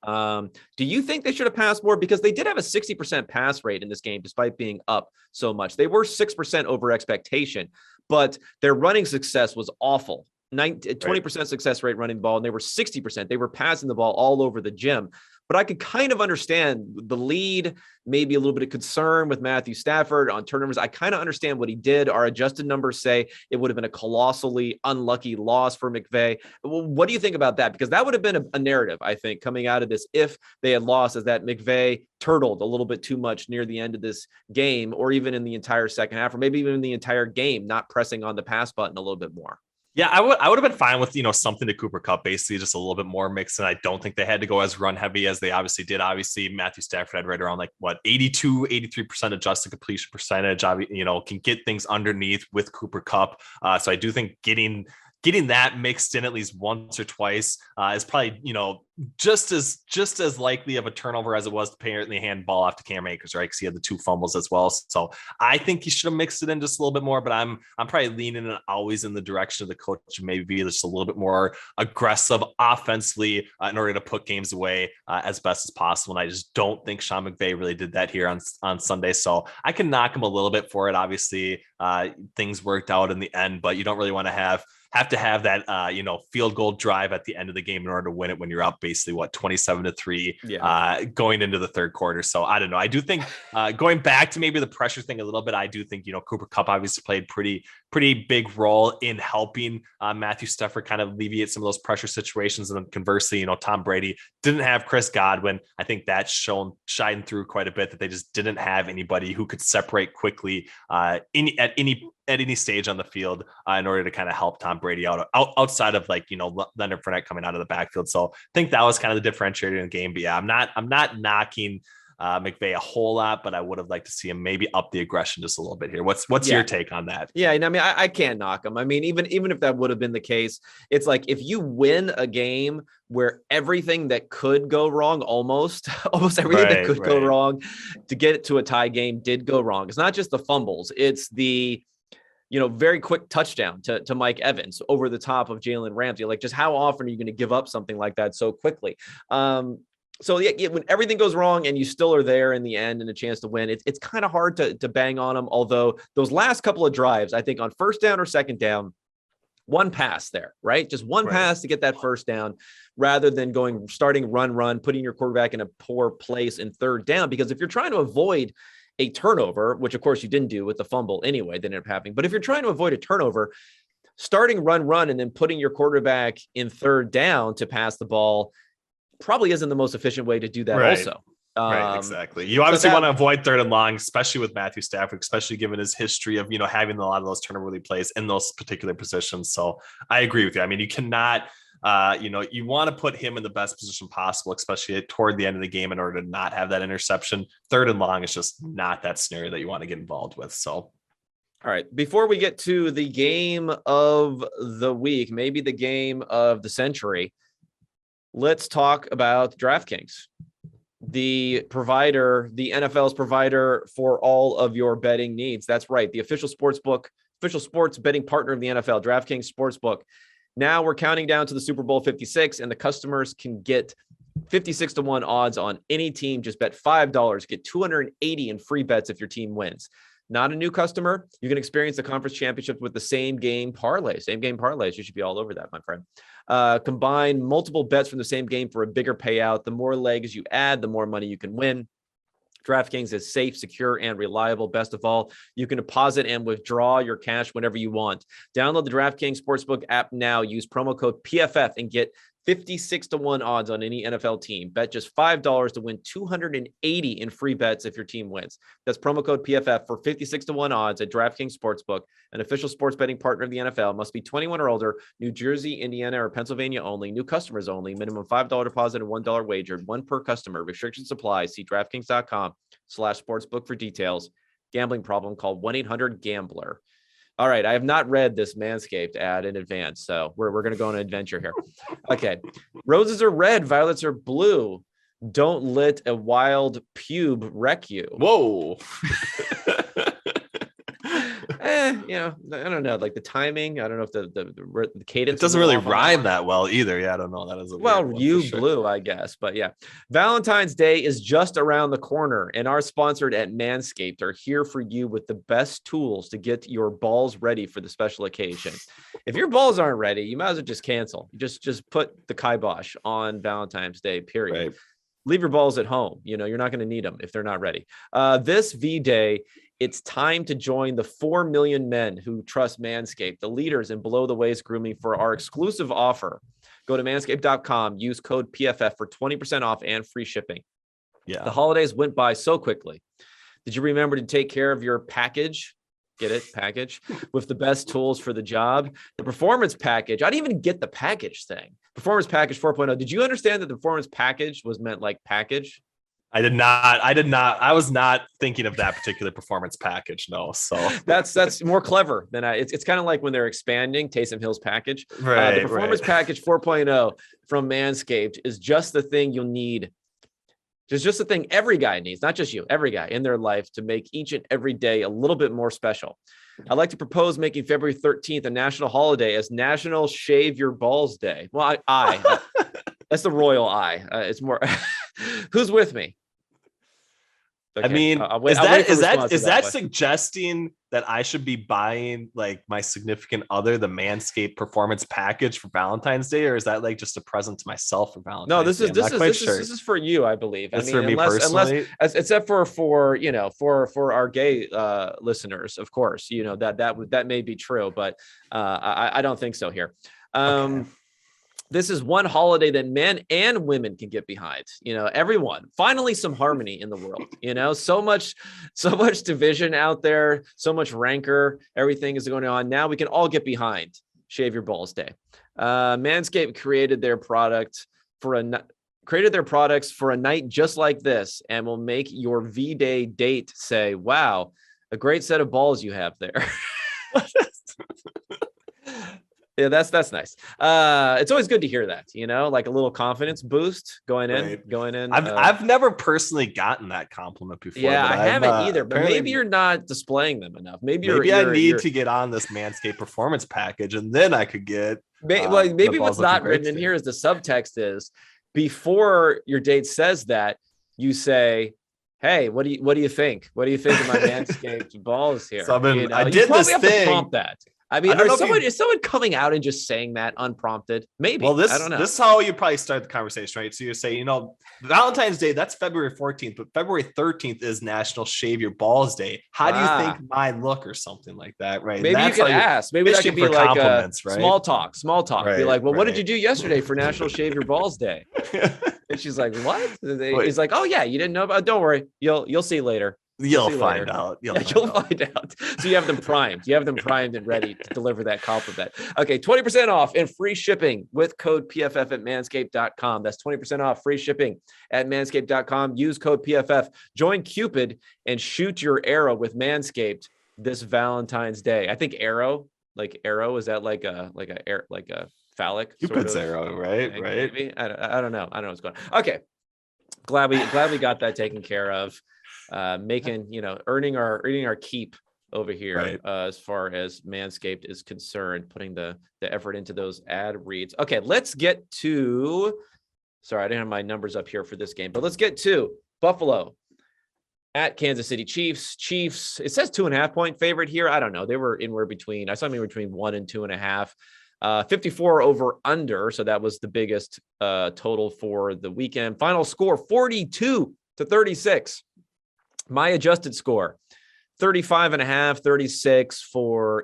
Do you think they should have passed more? Because they did have a 60% pass rate in this game, despite being up so much. They were 6% over expectation, but their running success was awful. 20% success rate running the ball, and they were 60%. They were passing the ball all over the gym. But I could kind of understand the lead, maybe a little bit of concern with Matthew Stafford on turnovers. I kind of understand what he did. Our adjusted numbers say it would have been a colossally unlucky loss for McVay. Well, what do you think about that? Because that would have been a narrative, I think, coming out of this if they had lost, is that McVay turtled a little bit too much near the end of this game, or even in the entire second half, or maybe even in the entire game, not pressing on the pass button a little bit more. Yeah, I would have been fine with, something to Cooper Kupp, basically just a little bit more mix. And I don't think they had to go as run heavy as they obviously did. Obviously, Matthew Stafford had right around 83% adjusted completion percentage, can get things underneath with Cooper Kupp. So I do think getting that mixed in at least once or twice is probably, just as likely of a turnover as it was to apparently hand ball off to Cam Akers, right? Because he had the 2 fumbles as well. So I think he should have mixed it in just a little bit more, but I'm probably leaning always in the direction of the coach, maybe be just a little bit more aggressive offensively in order to put games away as best as possible. And I just don't think Sean McVay really did that here on Sunday. So I can knock him a little bit for it. Obviously, things worked out in the end, but you don't really want to have to have that, field goal drive at the end of the game in order to win it when you're up basically 27-3 going into the third quarter. So I don't know. I do think going back to maybe the pressure thing a little bit, I do think, Cooper Kupp obviously played pretty big role in helping Matthew Stafford kind of alleviate some of those pressure situations. And then conversely, Tom Brady didn't have Chris Godwin. I think that's shined through quite a bit, that they just didn't have anybody who could separate quickly at any stage on the field in order to kind of help Tom Brady outside of Leonard Fournette coming out of the backfield. So I think that was kind of the differentiator in the game. But yeah, I'm not knocking McVay a whole lot, but I would have liked to see him maybe up the aggression just a little bit here. What's your take on that? Yeah, and I mean, I can't knock him. I mean, even if that would have been the case, it's like if you win a game where everything that could go wrong, almost everything that could go wrong to get it to a tie game did go wrong. It's not just the fumbles, it's the very quick touchdown to Mike Evans over the top of Jalen Ramsey. Like, just how often are you going to give up something like that so quickly? So yeah, when everything goes wrong and you still are there in the end and a chance to win, it's kind of hard to bang on them. Although those last couple of drives, I think on first down or second down, one pass there, right? Just one pass to get that first down rather than starting run, putting your quarterback in a poor place in third down. Because if you're trying to avoid a turnover, which of course you didn't do with the fumble anyway, that ended up happening. But if you're trying to avoid a turnover, starting run, and then putting your quarterback in third down to pass the ball probably isn't the most efficient way to do that also. Right, exactly. You obviously want to avoid third and long, especially with Matthew Stafford, especially given his history of, having a lot of those turnover plays in those particular positions. So I agree with you. I mean, you cannot, you want to put him in the best position possible, especially toward the end of the game in order to not have that interception. Third and long is just not that scenario that you want to get involved with. So. All right. Before we get to the game of the week, maybe the game of the century, let's talk about DraftKings, the NFL's provider for all of your betting needs. That's right. The official sports betting partner of the NFL, DraftKings Sportsbook. Now we're counting down to the Super Bowl 56, and the customers can get 56-1 odds on any team. Just bet $5, get $280 in free bets if your team wins. Not a new customer, you can experience the conference championship with the same game parlays. You should be all over that, my friend. Combine multiple bets from the same game for a bigger payout. The more legs you add, the more money you can win. DraftKings is safe, secure, and reliable. Best of all, you can deposit and withdraw your cash whenever you want. Download the DraftKings Sportsbook app now. Use promo code PFF and get 56-1 odds on any NFL team. Bet just $5 to win $280 in free bets if your team wins. That's promo code PFF for 56-1 odds at DraftKings Sportsbook, an official sports betting partner of the NFL. Must be 21 or older. New Jersey, Indiana, or Pennsylvania only. New customers only. Minimum $5 deposit and $1 wagered. One per customer. Restrictions apply. See DraftKings.com/sportsbook for details. Gambling problem? Call 1-800-GAMBLER. All right, I have not read this Manscaped ad in advance, so we're going to go on an adventure here. Okay, roses are red, violets are blue. Don't let a wild pube wreck you. Whoa. I don't know, like the timing. I don't know if the cadence. It doesn't really rhyme that well either. Yeah, I don't know. That is you blew, I guess. But yeah, Valentine's Day is just around the corner, and our sponsors at Manscaped are here for you with the best tools to get your balls ready for the special occasion. If your balls aren't ready, you might as well just cancel. Just put the kibosh on Valentine's Day, period. Right. Leave your balls at home. You're not going to need them if they're not ready. This V-Day, it's time to join the 4 million men who trust Manscaped, the leaders in below-the-waist grooming, for our exclusive offer. Go to manscaped.com, use code PFF for 20% off and free shipping. Yeah. The holidays went by so quickly. Did you remember to take care of your package? Get it? Package with the best tools for the job. The performance package. I didn't even get the package thing. Performance package 4.0. Did you understand that the performance package was meant like package? I did not. I was not thinking of that particular performance package. No. So that's more clever than it's kind of like when they're expanding Taysom Hill's package. Right. The performance package 4.0 from Manscaped is just the thing you'll need. It's just the thing every guy needs, not just you, every guy in their life, to make each and every day a little bit more special. I'd like to propose making February 13th a national holiday as National Shave Your Balls Day. Well, I that's the royal I. It's more. Who's with me? Okay. I mean, is that suggesting that I should be buying like my significant other the Manscaped performance package for Valentine's Day, or is that like just a present to myself for Valentine's Day? No, this is for you, I believe. That's for me personally, except for our gay listeners, of course. That may be true, but I don't think so here. Okay. This is one holiday that men and women can get behind. Everyone. Finally, some harmony in the world. So much division out there, so much rancor. Everything is going on. Now we can all get behind Shave Your Balls Day. Manscaped created their products for a night just like this, and will make your V-Day date say, "Wow, a great set of balls you have there." Yeah, that's nice. It's always good to hear that, like a little confidence boost going in. I've never personally gotten that compliment before. Yeah, I haven't either, but maybe you're not displaying them enough. Maybe I need to get on this Manscaped performance package, and then I could get. Maybe what's not written in here is the subtext is before your date says that, you say, "Hey, what do you think? What do you think of my Manscaped balls here?" So I did this thing. To prompt that. I mean, is someone coming out and just saying that unprompted? Maybe. Well, I don't know. This is how you probably start the conversation, right? So you say, Valentine's Day, that's February 14th, but February 13th is National Shave Your Balls Day. How do you think mine look, or something like that, right? Maybe you can ask. Maybe that could be like a right? Small talk. Right, be like, well, what did you do yesterday for National Shave Your Balls Day? And she's like, what? He's like, oh yeah, you didn't know about it? Don't worry. You'll see later. You'll find out. You'll find out. So you have them primed. And ready to deliver that compliment. Okay, 20% off and free shipping with code PFF at manscaped.com. That's 20% off, free shipping at manscaped.com. Use code PFF. Join Cupid and shoot your arrow with Manscaped this Valentine's Day. I think arrow, is that like a phallic Cupid's sort of arrow, right? Thing, right. Maybe. I don't know. I don't know what's going on. Okay. Glad we got that taken care of. Earning our keep over here, right. As far as Manscaped is concerned, putting the effort into those ad reads. Okay, let's get to, sorry, I didn't have my numbers up here for this game, but let's get to Buffalo at Kansas City Chiefs. Chiefs, it says 2.5 point favorite here. I don't know. They were anywhere between, I saw them between 1 and 2.5. 54 over under. So that was the biggest total for the weekend. Final score 42-36. My adjusted score 35.5, 36 for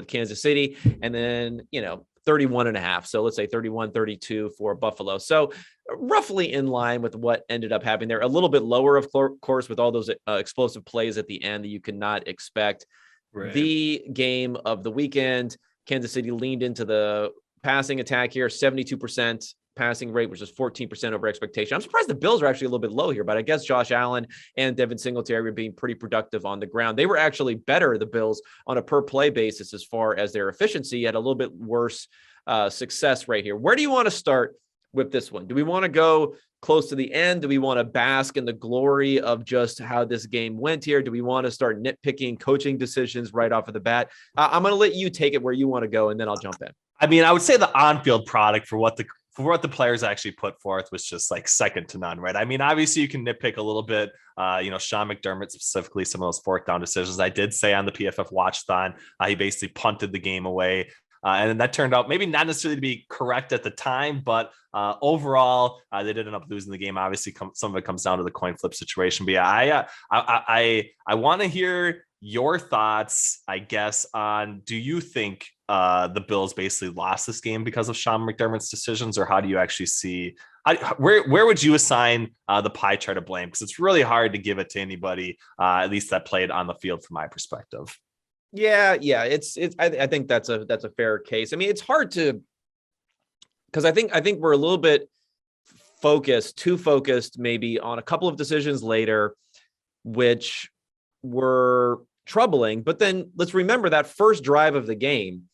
Kansas City, and then 31.5. So let's say 31-32 for Buffalo. So roughly in line with what ended up happening there. A little bit lower, of course, with all those explosive plays at the end that you could not expect. Right. The game of the weekend, Kansas City leaned into the passing attack here, 72% passing rate, which is 14% over expectation. I'm surprised the Bills are actually a little bit low here, but I guess Josh Allen and Devin Singletary were being pretty productive on the ground. They were actually better, the Bills, on a per play basis as far as their efficiency, had a little bit worse success right here. Where do you want to start with this one? Do we want to go close to the end? Do we want to bask in the glory of just how this game went here? Do we want to start nitpicking coaching decisions right off of the bat? I'm going to let you take it where you want to go, and then I'll jump in. I mean, I would say the on-field product for what the players actually put forth was just like second to none, right? I mean, obviously you can nitpick a little bit, Sean McDermott, specifically some of those fourth down decisions. I did say on the PFF watch-thon, he basically punted the game away. And that turned out maybe not necessarily to be correct at the time, but overall, they did end up losing the game. Obviously, some of it comes down to the coin flip situation. But yeah, I want to hear your thoughts, I guess, on, do you think the Bills basically lost this game because of Sean McDermott's decisions, or how do you actually see where would you assign the pie chart of blame? Because it's really hard to give it to anybody, at least that played on the field, from my perspective. Yeah. It's. I think that's a fair case. I mean, it's hard to, because I think we're a little bit too focused maybe on a couple of decisions later, which were troubling. But then let's remember that first drive of the game,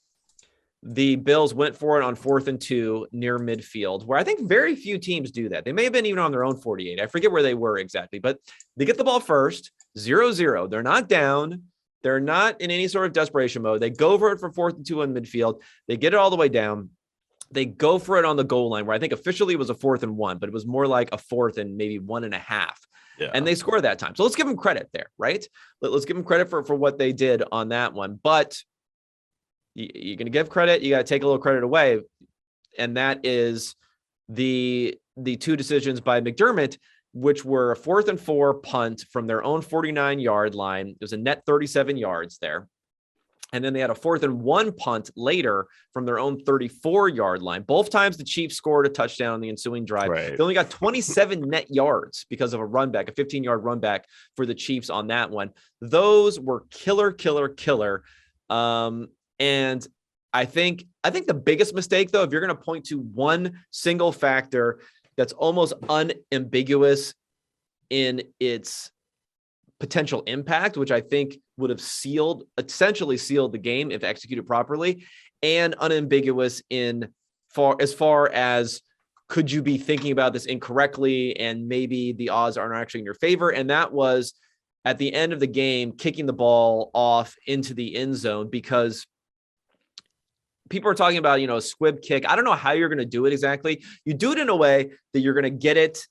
the Bills went for it on 4th and 2 near midfield, where I think very few teams do that. They may have been even on their own 48. I forget where they were exactly, but they get the ball first, 0-0. They're not down. They're not in any sort of desperation mode. They go for it for 4th and 2 in midfield. They get it all the way down. They go for it on the goal line, where I think officially it was a 4th and 1, but it was more like a 4th and maybe 1.5. Yeah. And they score that time. So let's give them credit there, right? Let's give them credit for what they did on that one. But you're going to give credit, you got to take a little credit away. And that is the two decisions by McDermott, which were a 4th and 4 punt from their own 49-yard line. There's a net 37 yards there. And then they had a 4th and 1 punt later from their own 34-yard line. Both times the Chiefs scored a touchdown on the ensuing drive. Right. They only got 27 net yards because of a 15-yard run back for the Chiefs on that one. Those were killer. And I think the biggest mistake, though, if you're going to point to one single factor that's almost unambiguous in its potential impact, which I think would have essentially sealed the game if executed properly, and unambiguous as far as could you be thinking about this incorrectly and maybe the odds aren't actually in your favor. And that was at the end of the game, kicking the ball off into the end zone, because people are talking about, a squib kick. I don't know how you're going to do it exactly. You do it in a way that you're going to get it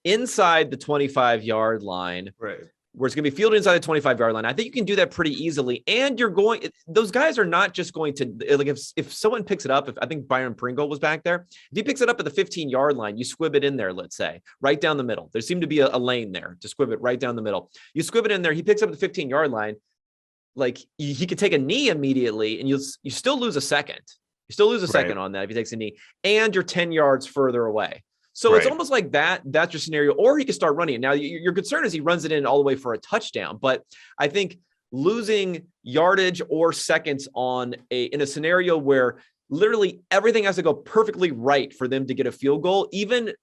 inside the 25-yard line, right, where it's going to be fielded inside the 25-yard line. I think you can do that pretty easily. And those guys are not just going to, like, if someone picks it up, I think Byron Pringle was back there, if he picks it up at the 15-yard line, you squib it in there, let's say, right down the middle. There seemed to be a lane there to squib it right down the middle. You squib it in there, he picks up the 15-yard line. Like, he could take a knee immediately, and you still lose a second. You still lose a second on that if he takes a knee, and you're 10 yards further away. So it's almost like that's your scenario, or he could start running it. Now, your concern is he runs it in all the way for a touchdown. But I think losing yardage or seconds in a scenario where literally everything has to go perfectly right for them to get a field goal, even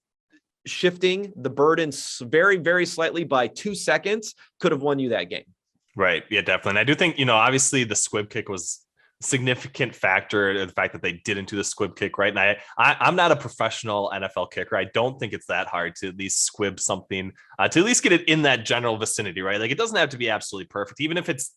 shifting the burden very, very slightly by 2 seconds, could have won you that game. Right. Yeah, definitely. And I do think, obviously the squib kick was a significant factor in the fact that they didn't do the squib kick, right? And I'm not a professional NFL kicker. I don't think it's that hard to at least squib something, to at least get it in that general vicinity, right? Like, it doesn't have to be absolutely perfect. Even if it's,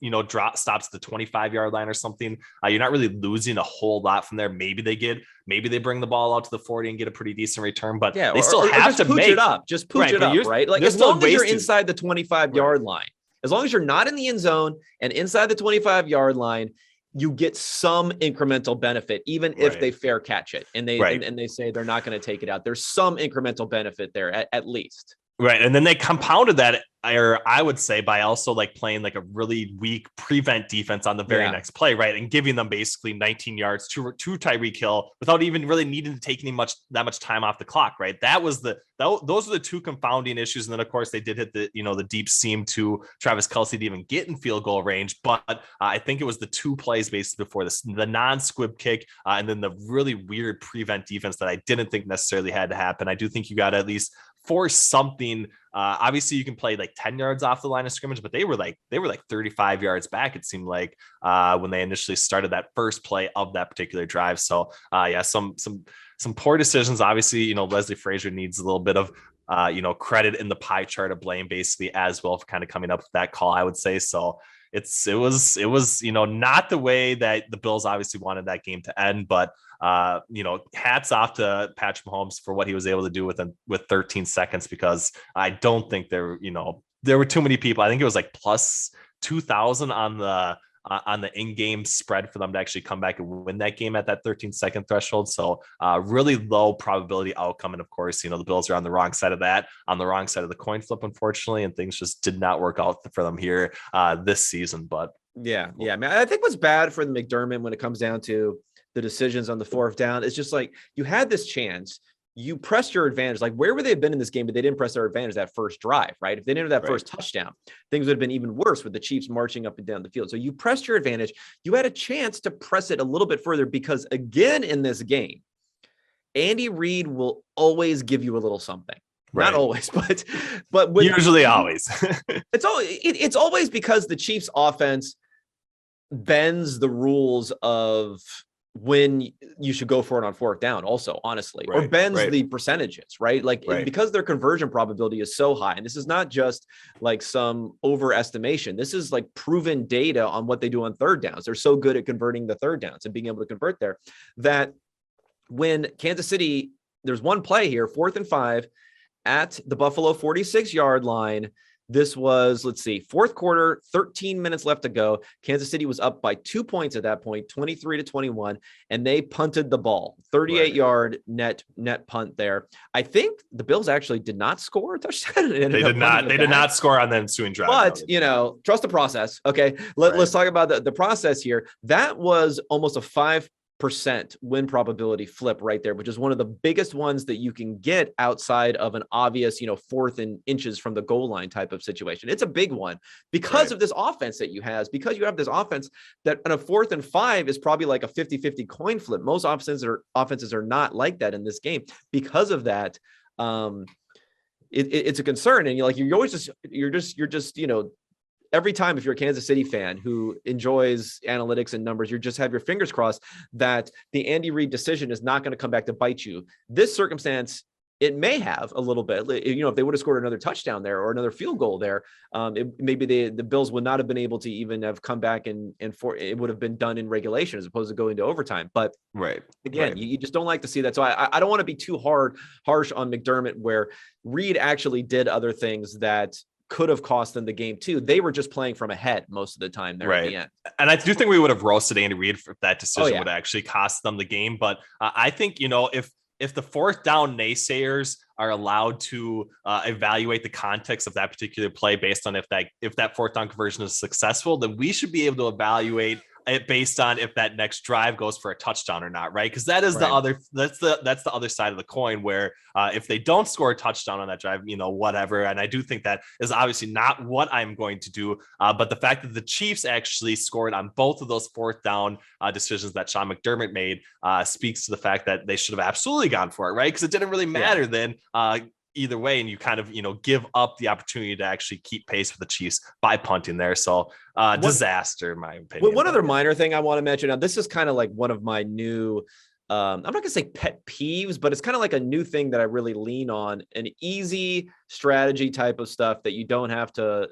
stops at the 25-yard line or something, you're not really losing a whole lot from there. Maybe they bring the ball out to the 40 and get a pretty decent return, but they still have to make it up. Just pooch it up, right? Like, as long as you're inside the 25-yard line. As long as you're not in the end zone and inside the 25-yard line, you get some incremental benefit, even if they fair catch it and they say they're not going to take it out. There's some incremental benefit there at least. Right. And then they compounded that, or I would say, by also like playing like a really weak prevent defense on the very next play, right? And giving them basically 19 yards to Tyreek Hill without even really needing to take that much time off the clock, right? Those are the two confounding issues. And then of course they did hit the deep seam to Travis Kelce to even get in field goal range. But I think it was the two plays basically before this, the non-squib kick, and then the really weird prevent defense that I didn't think necessarily had to happen. I do think you got to at least force something. Obviously you can play like 10 yards off the line of scrimmage, but they were like 35 yards back, it seemed like, when they initially started that first play of that particular drive. So some some poor decisions. Obviously, Leslie Frazier needs a little bit of credit in the pie chart of blame basically as well for kind of coming up with that call, I would say. So it was not the way that the Bills obviously wanted that game to end, but hats off to Patrick Mahomes for what he was able to do with 13 seconds, because I don't think there were too many people. I think it was like plus 2,000 on the in-game spread for them to actually come back and win that game at that 13-second threshold. So really low probability outcome. And of course, the Bills are on the wrong side of that, on the wrong side of the coin flip, unfortunately, and things just did not work out for them here this season. But yeah. I mean, I think what's bad for the McDermott when it comes down to the decisions on the fourth down is just like, you had this chance, you pressed your advantage. Like, where would they have been in this game, but they didn't press their advantage that first drive, right? If they didn't have that first touchdown, things would have been even worse with the Chiefs marching up and down the field. So you pressed your advantage. You had a chance to press it a little bit further, because again, in this game, Andy Reid will always give you a little something. Not always, but usually always. It's always because the Chiefs offense bends the rules of when you should go for it on fourth down also, honestly, or bends the percentages, right? Because their conversion probability is so high. And this is not just like some overestimation. This is like proven data on what they do on third downs. They're so good at converting the third downs and being able to convert there, that when Kansas City, there's one play here, 4th and 5 at the Buffalo 46-yard line. This was, fourth quarter, 13 minutes left to go. Kansas City was up by 2 points at that point, 23-21, and they punted the ball. 38-yard net punt there. I think the Bills actually did not score a touchdown. They did not score on the ensuing drive. But, trust the process. Okay, let's talk about the process here. That was almost a 5% win probability flip right there, which is one of the biggest ones that you can get outside of an obvious, 4th and inches from the goal line type of situation. It's a big one because of this offense that you have, because you have this offense that on a 4th and 5 is probably like a 50-50 coin flip. Most offenses are not like that in this game. Because of that, it's a concern. And you're just every time, if you're a Kansas City fan who enjoys analytics and numbers, you just have your fingers crossed that the Andy Reid decision is not going to come back to bite you. This circumstance, it may have a little bit, if they would have scored another touchdown there or another field goal there, maybe the Bills would not have been able to even have come back and it would have been done in regulation as opposed to going to overtime. But you just don't like to see that. So I don't want to be too harsh on McDermott, where Reid actually did other things that could have cost them the game too. They were just playing from ahead most of the time there at the end. And I do think we would have roasted Andy Reid if that decision would actually cost them the game. But I think, if the fourth down naysayers are allowed to evaluate the context of that particular play based on if that fourth down conversion is successful, then we should be able to evaluate it based on if that next drive goes for a touchdown or not, right? Because that is that's the other side of the coin, where if they don't score a touchdown on that drive, whatever. And I do think that is obviously not what I'm going to do. But the fact that the Chiefs actually scored on both of those fourth down decisions that Sean McDermott made speaks to the fact that they should have absolutely gone for it, right? Because it didn't really matter then. Either way, and you kind of give up the opportunity to actually keep pace with the Chiefs by punting there. So disaster, in my opinion. One other minor thing I want to mention. Now, this is kind of like one of my new I'm not gonna say pet peeves, but it's kind of like a new thing that I really lean on, an easy strategy type of stuff that you don't have to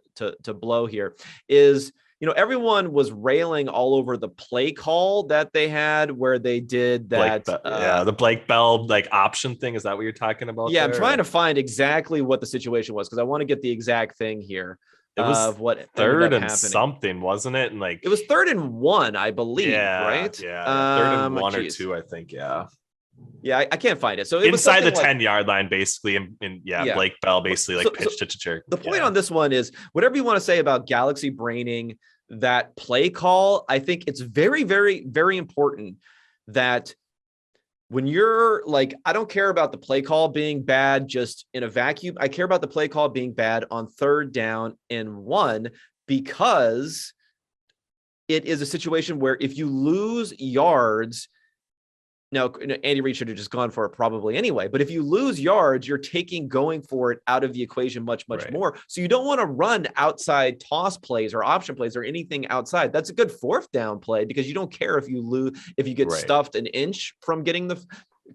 blow here is, everyone was railing all over the play call that they had where they did that. The Blake Bell option thing. Is that what you're talking about? Yeah, I'm trying to find exactly what the situation was because I want to get the exact thing here. It was of what third and something, wasn't it? And it was 3rd and 1, I believe, right? Yeah, 3rd and 1 or 2, I think. Yeah, I can't find it. So it inside the 10-yard line, basically, and Blake Bell basically pitched it to Jerry. The point on this one is, whatever you want to say about Galaxy braining that play call, I think it's very, very, very important that when you're I don't care about the play call being bad just in a vacuum. I care about the play call being bad on 3rd down and 1, because it is a situation where if you lose yards, now Andy Reid should have just gone for it probably anyway, but if you lose yards, you're taking going for it out of the equation much more. So you don't want to run outside toss plays or option plays or anything outside. That's a good 4th down play because you don't care if you get stuffed an inch from getting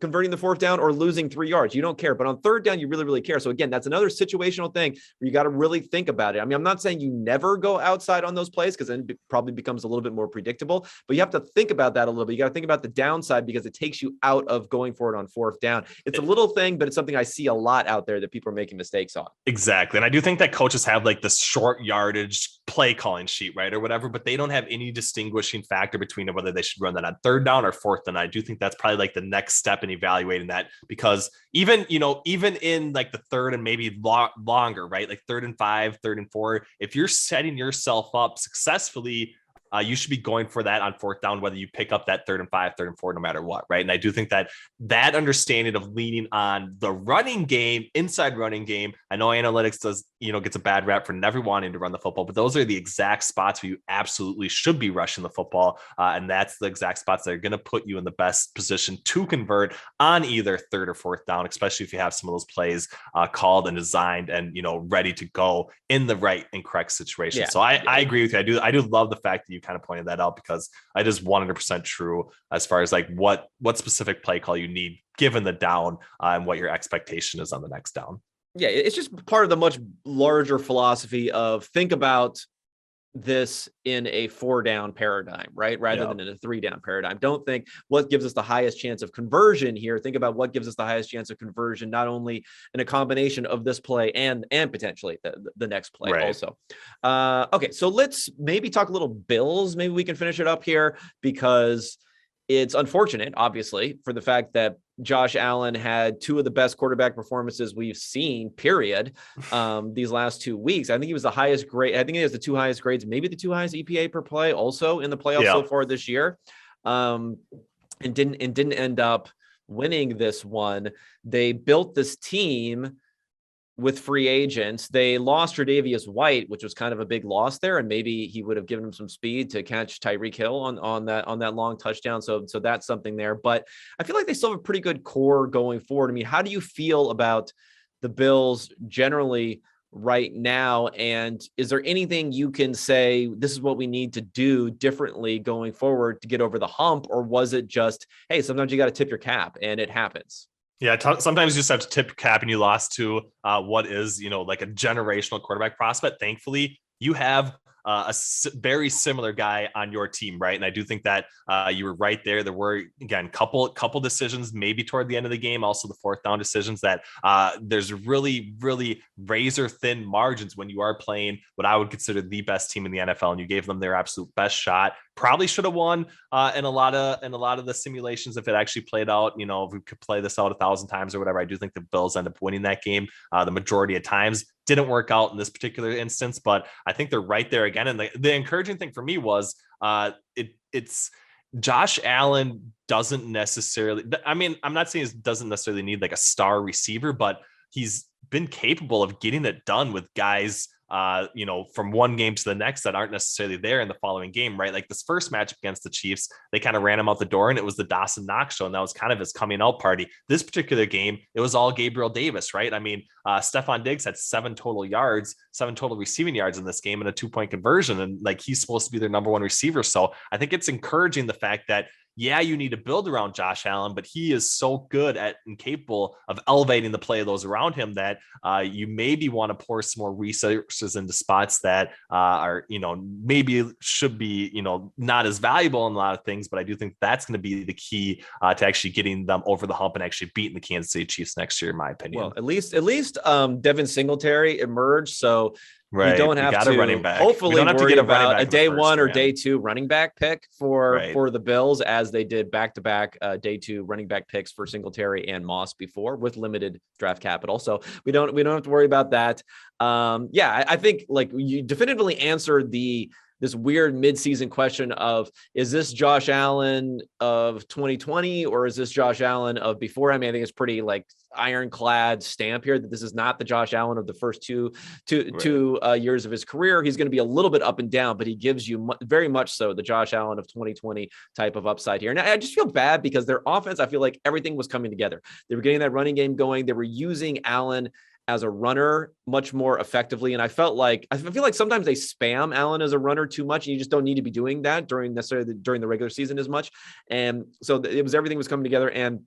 converting the fourth down or losing 3 yards. You don't care. But on third down, you really, really care. So again, that's another situational thing where you got to really think about it. I mean, I'm not saying you never go outside on those plays because then it probably becomes a little bit more predictable, but you have to think about that a little bit. You got to think about the downside because it takes you out of going for it on fourth down. It's a little thing, but it's something I see a lot out there that people are making mistakes on. Exactly. And I do think that coaches have like this short yardage play calling sheet, right? Or whatever, but they don't have any distinguishing factor between whether they should run that on third down or fourth down. I do think that's probably like the next step in evaluating that, because even in like the third and maybe longer, right? Like 3rd and 5, 3rd and 4, if you're setting yourself up successfully, you should be going for that on fourth down, whether you pick up that 3rd and 5, 3rd and 4, no matter what, right? And I do think that understanding of leaning on the running game, inside running game, I know analytics gets a bad rap for never wanting to run the football, but those are the exact spots where you absolutely should be rushing the football. And that's the exact spots that are going to put you in the best position to convert on either 3rd or 4th down, especially if you have some of those plays called and designed and, ready to go in the right and correct situation. Yeah. So I agree with you. I do love the fact that you kind of pointed that out, because it is 100% true as far as like what specific play call you need given the down and what your expectation is on the next down. Yeah, it's just part of the much larger philosophy of think about this in a 4-down paradigm, right? Rather than in a 3-down paradigm. Don't think what gives us the highest chance of conversion here. Think about what gives us the highest chance of conversion, not only in a combination of this play and potentially the next play also. Okay, so let's maybe talk a little Bills. Maybe we can finish it up here, because it's unfortunate, obviously, for the fact that Josh Allen had 2 of the best quarterback performances we've seen, period, these last 2 weeks. I think he was the highest grade. I think he has the 2 highest grades, maybe the 2 highest EPA per play also in the playoffs so far this year, and didn't end up winning this one. They built this team with free agents. They lost Tre'Davious White, which was kind of a big loss there, and maybe he would have given him some speed to catch Tyreek Hill on that long touchdown. So that's something there. But I feel like they still have a pretty good core going forward. I mean, how do you feel about the Bills generally right now? And is there anything you can say, this is what we need to do differently going forward to get over the hump? Or was it just, hey, sometimes you got to tip your cap and it happens? Yeah, sometimes you just have to tip your cap, and you lost to what is, like a generational quarterback prospect. Thankfully, you have very similar guy on your team, right? And I do think that you were right there. There were, again, couple decisions maybe toward the end of the game, also the 4th down decisions, that there's really, really razor thin margins when you are playing what I would consider the best team in the NFL, and you gave them their absolute best shot. Probably should have won in a lot of the simulations if it actually played out. If we could play this out 1,000 times or whatever, I do think the Bills end up winning that game the majority of times. Didn't work out in this particular instance, but I think they're right there again. And the encouraging thing for me was it's Josh Allen doesn't necessarily, I mean, I'm not saying he doesn't necessarily need like a star receiver, but he's been capable of getting it done with guys from one game to the next that aren't necessarily there in the following game, right? Like this first matchup against the Chiefs, they kind of ran him out the door, and it was the Dawson Knox show, and that was kind of his coming out party. This particular game, it was all Gabriel Davis, right? I mean, Stephon Diggs had 7 total receiving yards in this game and a 2-point conversion, and like he's supposed to be their number 1 receiver. So I think it's encouraging the fact that, yeah, you need to build around Josh Allen, but he is so good at and capable of elevating the play of those around him that you maybe want to pour some more resources into spots that are, maybe should be, not as valuable in a lot of things. But I do think that's going to be the key to actually getting them over the hump and actually beating the Kansas City Chiefs next year, in my opinion. Well, at least Devin Singletary emerged. So right. You don't have to running back. Hopefully don't have worry to get about a day 1 or day 2 running back pick for the Bills, as they did back-to-back day 2 running back picks for Singletary and Moss before, with limited draft capital. So we don't have to worry about that. I think like you definitively answered this weird midseason question of, is this Josh Allen of 2020 or is this Josh Allen of before? I mean, I think it's pretty like ironclad stamp here that this is not the Josh Allen of the first two years of his career. He's going to be a little bit up and down, but he gives you very much so the Josh Allen of 2020 type of upside here. And I just feel bad because their offense, I feel like everything was coming together. They were getting that running game going. They were using Allen as a runner much more effectively. And I feel like sometimes they spam Allen as a runner too much, and you just don't need to be doing that during the regular season as much. And so everything was coming together. And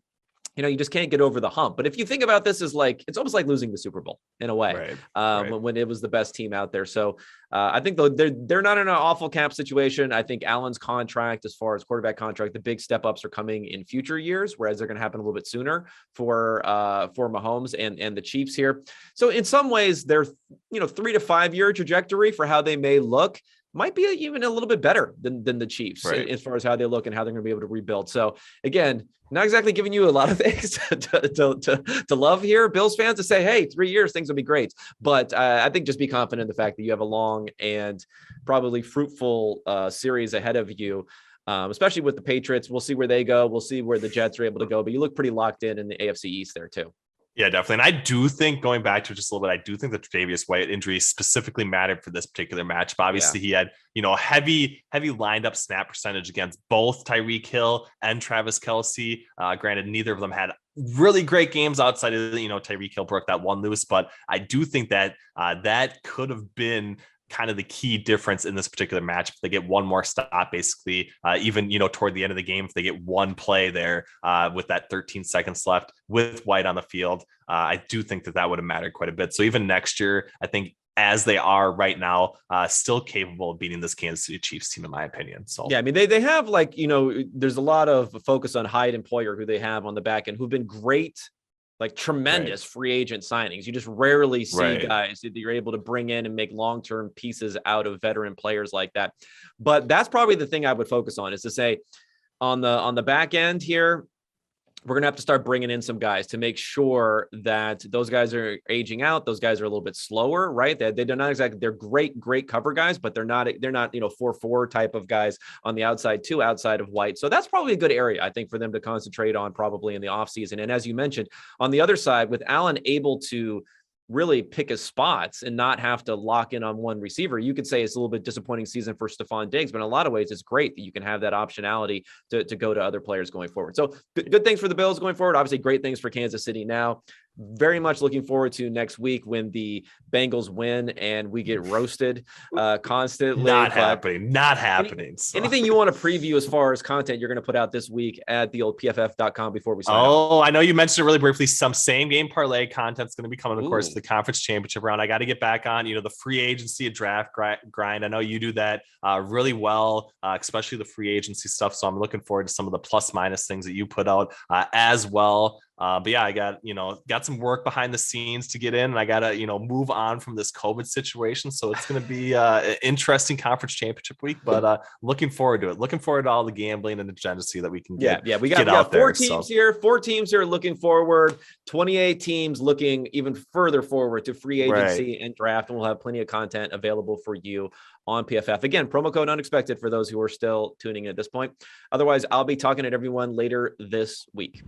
you just can't get over the hump. But if you think about this as like, it's almost like losing the Super Bowl in a way, when it was the best team out there. So I think though they're not in an awful cap situation. I think Allen's contract, as far as quarterback contract, the big step ups are coming in future years, whereas they're going to happen a little bit sooner for Mahomes and the Chiefs here. So in some ways, their 3 to 5 year trajectory for how they may look might be even a little bit better than the Chiefs as far as how they look and how they're going to be able to rebuild. So again, not exactly giving you a lot of things to love here, Bills fans, to say, hey, 3 years, things will be great. But I think just be confident in the fact that you have a long and probably fruitful series ahead of you, especially with the Patriots. We'll see where they go. We'll see where the Jets are able to go. But you look pretty locked in the AFC East there too. Yeah, definitely. And I do think, going back to just a little bit, I do think the Tre'Davious White injury specifically mattered for this particular match. But obviously he had, heavy lined up snap percentage against both Tyreek Hill and Travis Kelce. Granted, neither of them had really great games outside of, Tyreek Hill broke that one loose. But I do think that that could have been kind of the key difference in this particular match. If they get one more stop, basically, even, toward the end of the game, if they get one play there with that 13 seconds left with White on the field, I do think that would have mattered quite a bit. So even next year, I think as they are right now, still capable of beating this Kansas City Chiefs team, in my opinion. So yeah, I mean, they have there's a lot of focus on Hyde and Poyer, who they have on the back end, who've been great, like tremendous free agent signings. You just rarely see guys that you're able to bring in and make long-term pieces out of veteran players like that. But that's probably the thing I would focus on, is to say on the back end here, we're going to have to start bringing in some guys to make sure that those guys are aging out. Those guys are a little bit slower, right? They're not exactly, they're great cover guys, but they're not 4-4 type of guys on the outside too, outside of White. So that's probably a good area, I think, for them to concentrate on probably in the offseason. And as you mentioned, on the other side, with Allen able to really pick his spots and not have to lock in on one receiver, you could say it's a little bit disappointing season for Stephon Diggs, but in a lot of ways, it's great that you can have that optionality to go to other players going forward. So good things for the Bills going forward. Obviously, great things for Kansas City now. Very much looking forward to next week when the Bengals win and we get roasted constantly. Not happening. So. Anything you want to preview as far as content you're going to put out this week at the old PFF.com before we sign off? I know you mentioned it really briefly. Some same game parlay content's going to be coming, of course, to the conference championship round. I got to get back on, the free agency draft grind. I know you do that really well, especially the free agency stuff. So I'm looking forward to some of the plus minus things that you put out as well. But yeah, I got some work behind the scenes to get in, and I got to, move on from this COVID situation. So it's going to be an interesting conference championship week, but looking forward to it. Looking forward to all the gambling and agency that we can get. We got four teams here looking forward, 28 teams looking even further forward to free agency and draft. And we'll have plenty of content available for you on PFF. Again, promo code unexpected for those who are still tuning in at this point. Otherwise, I'll be talking to everyone later this week.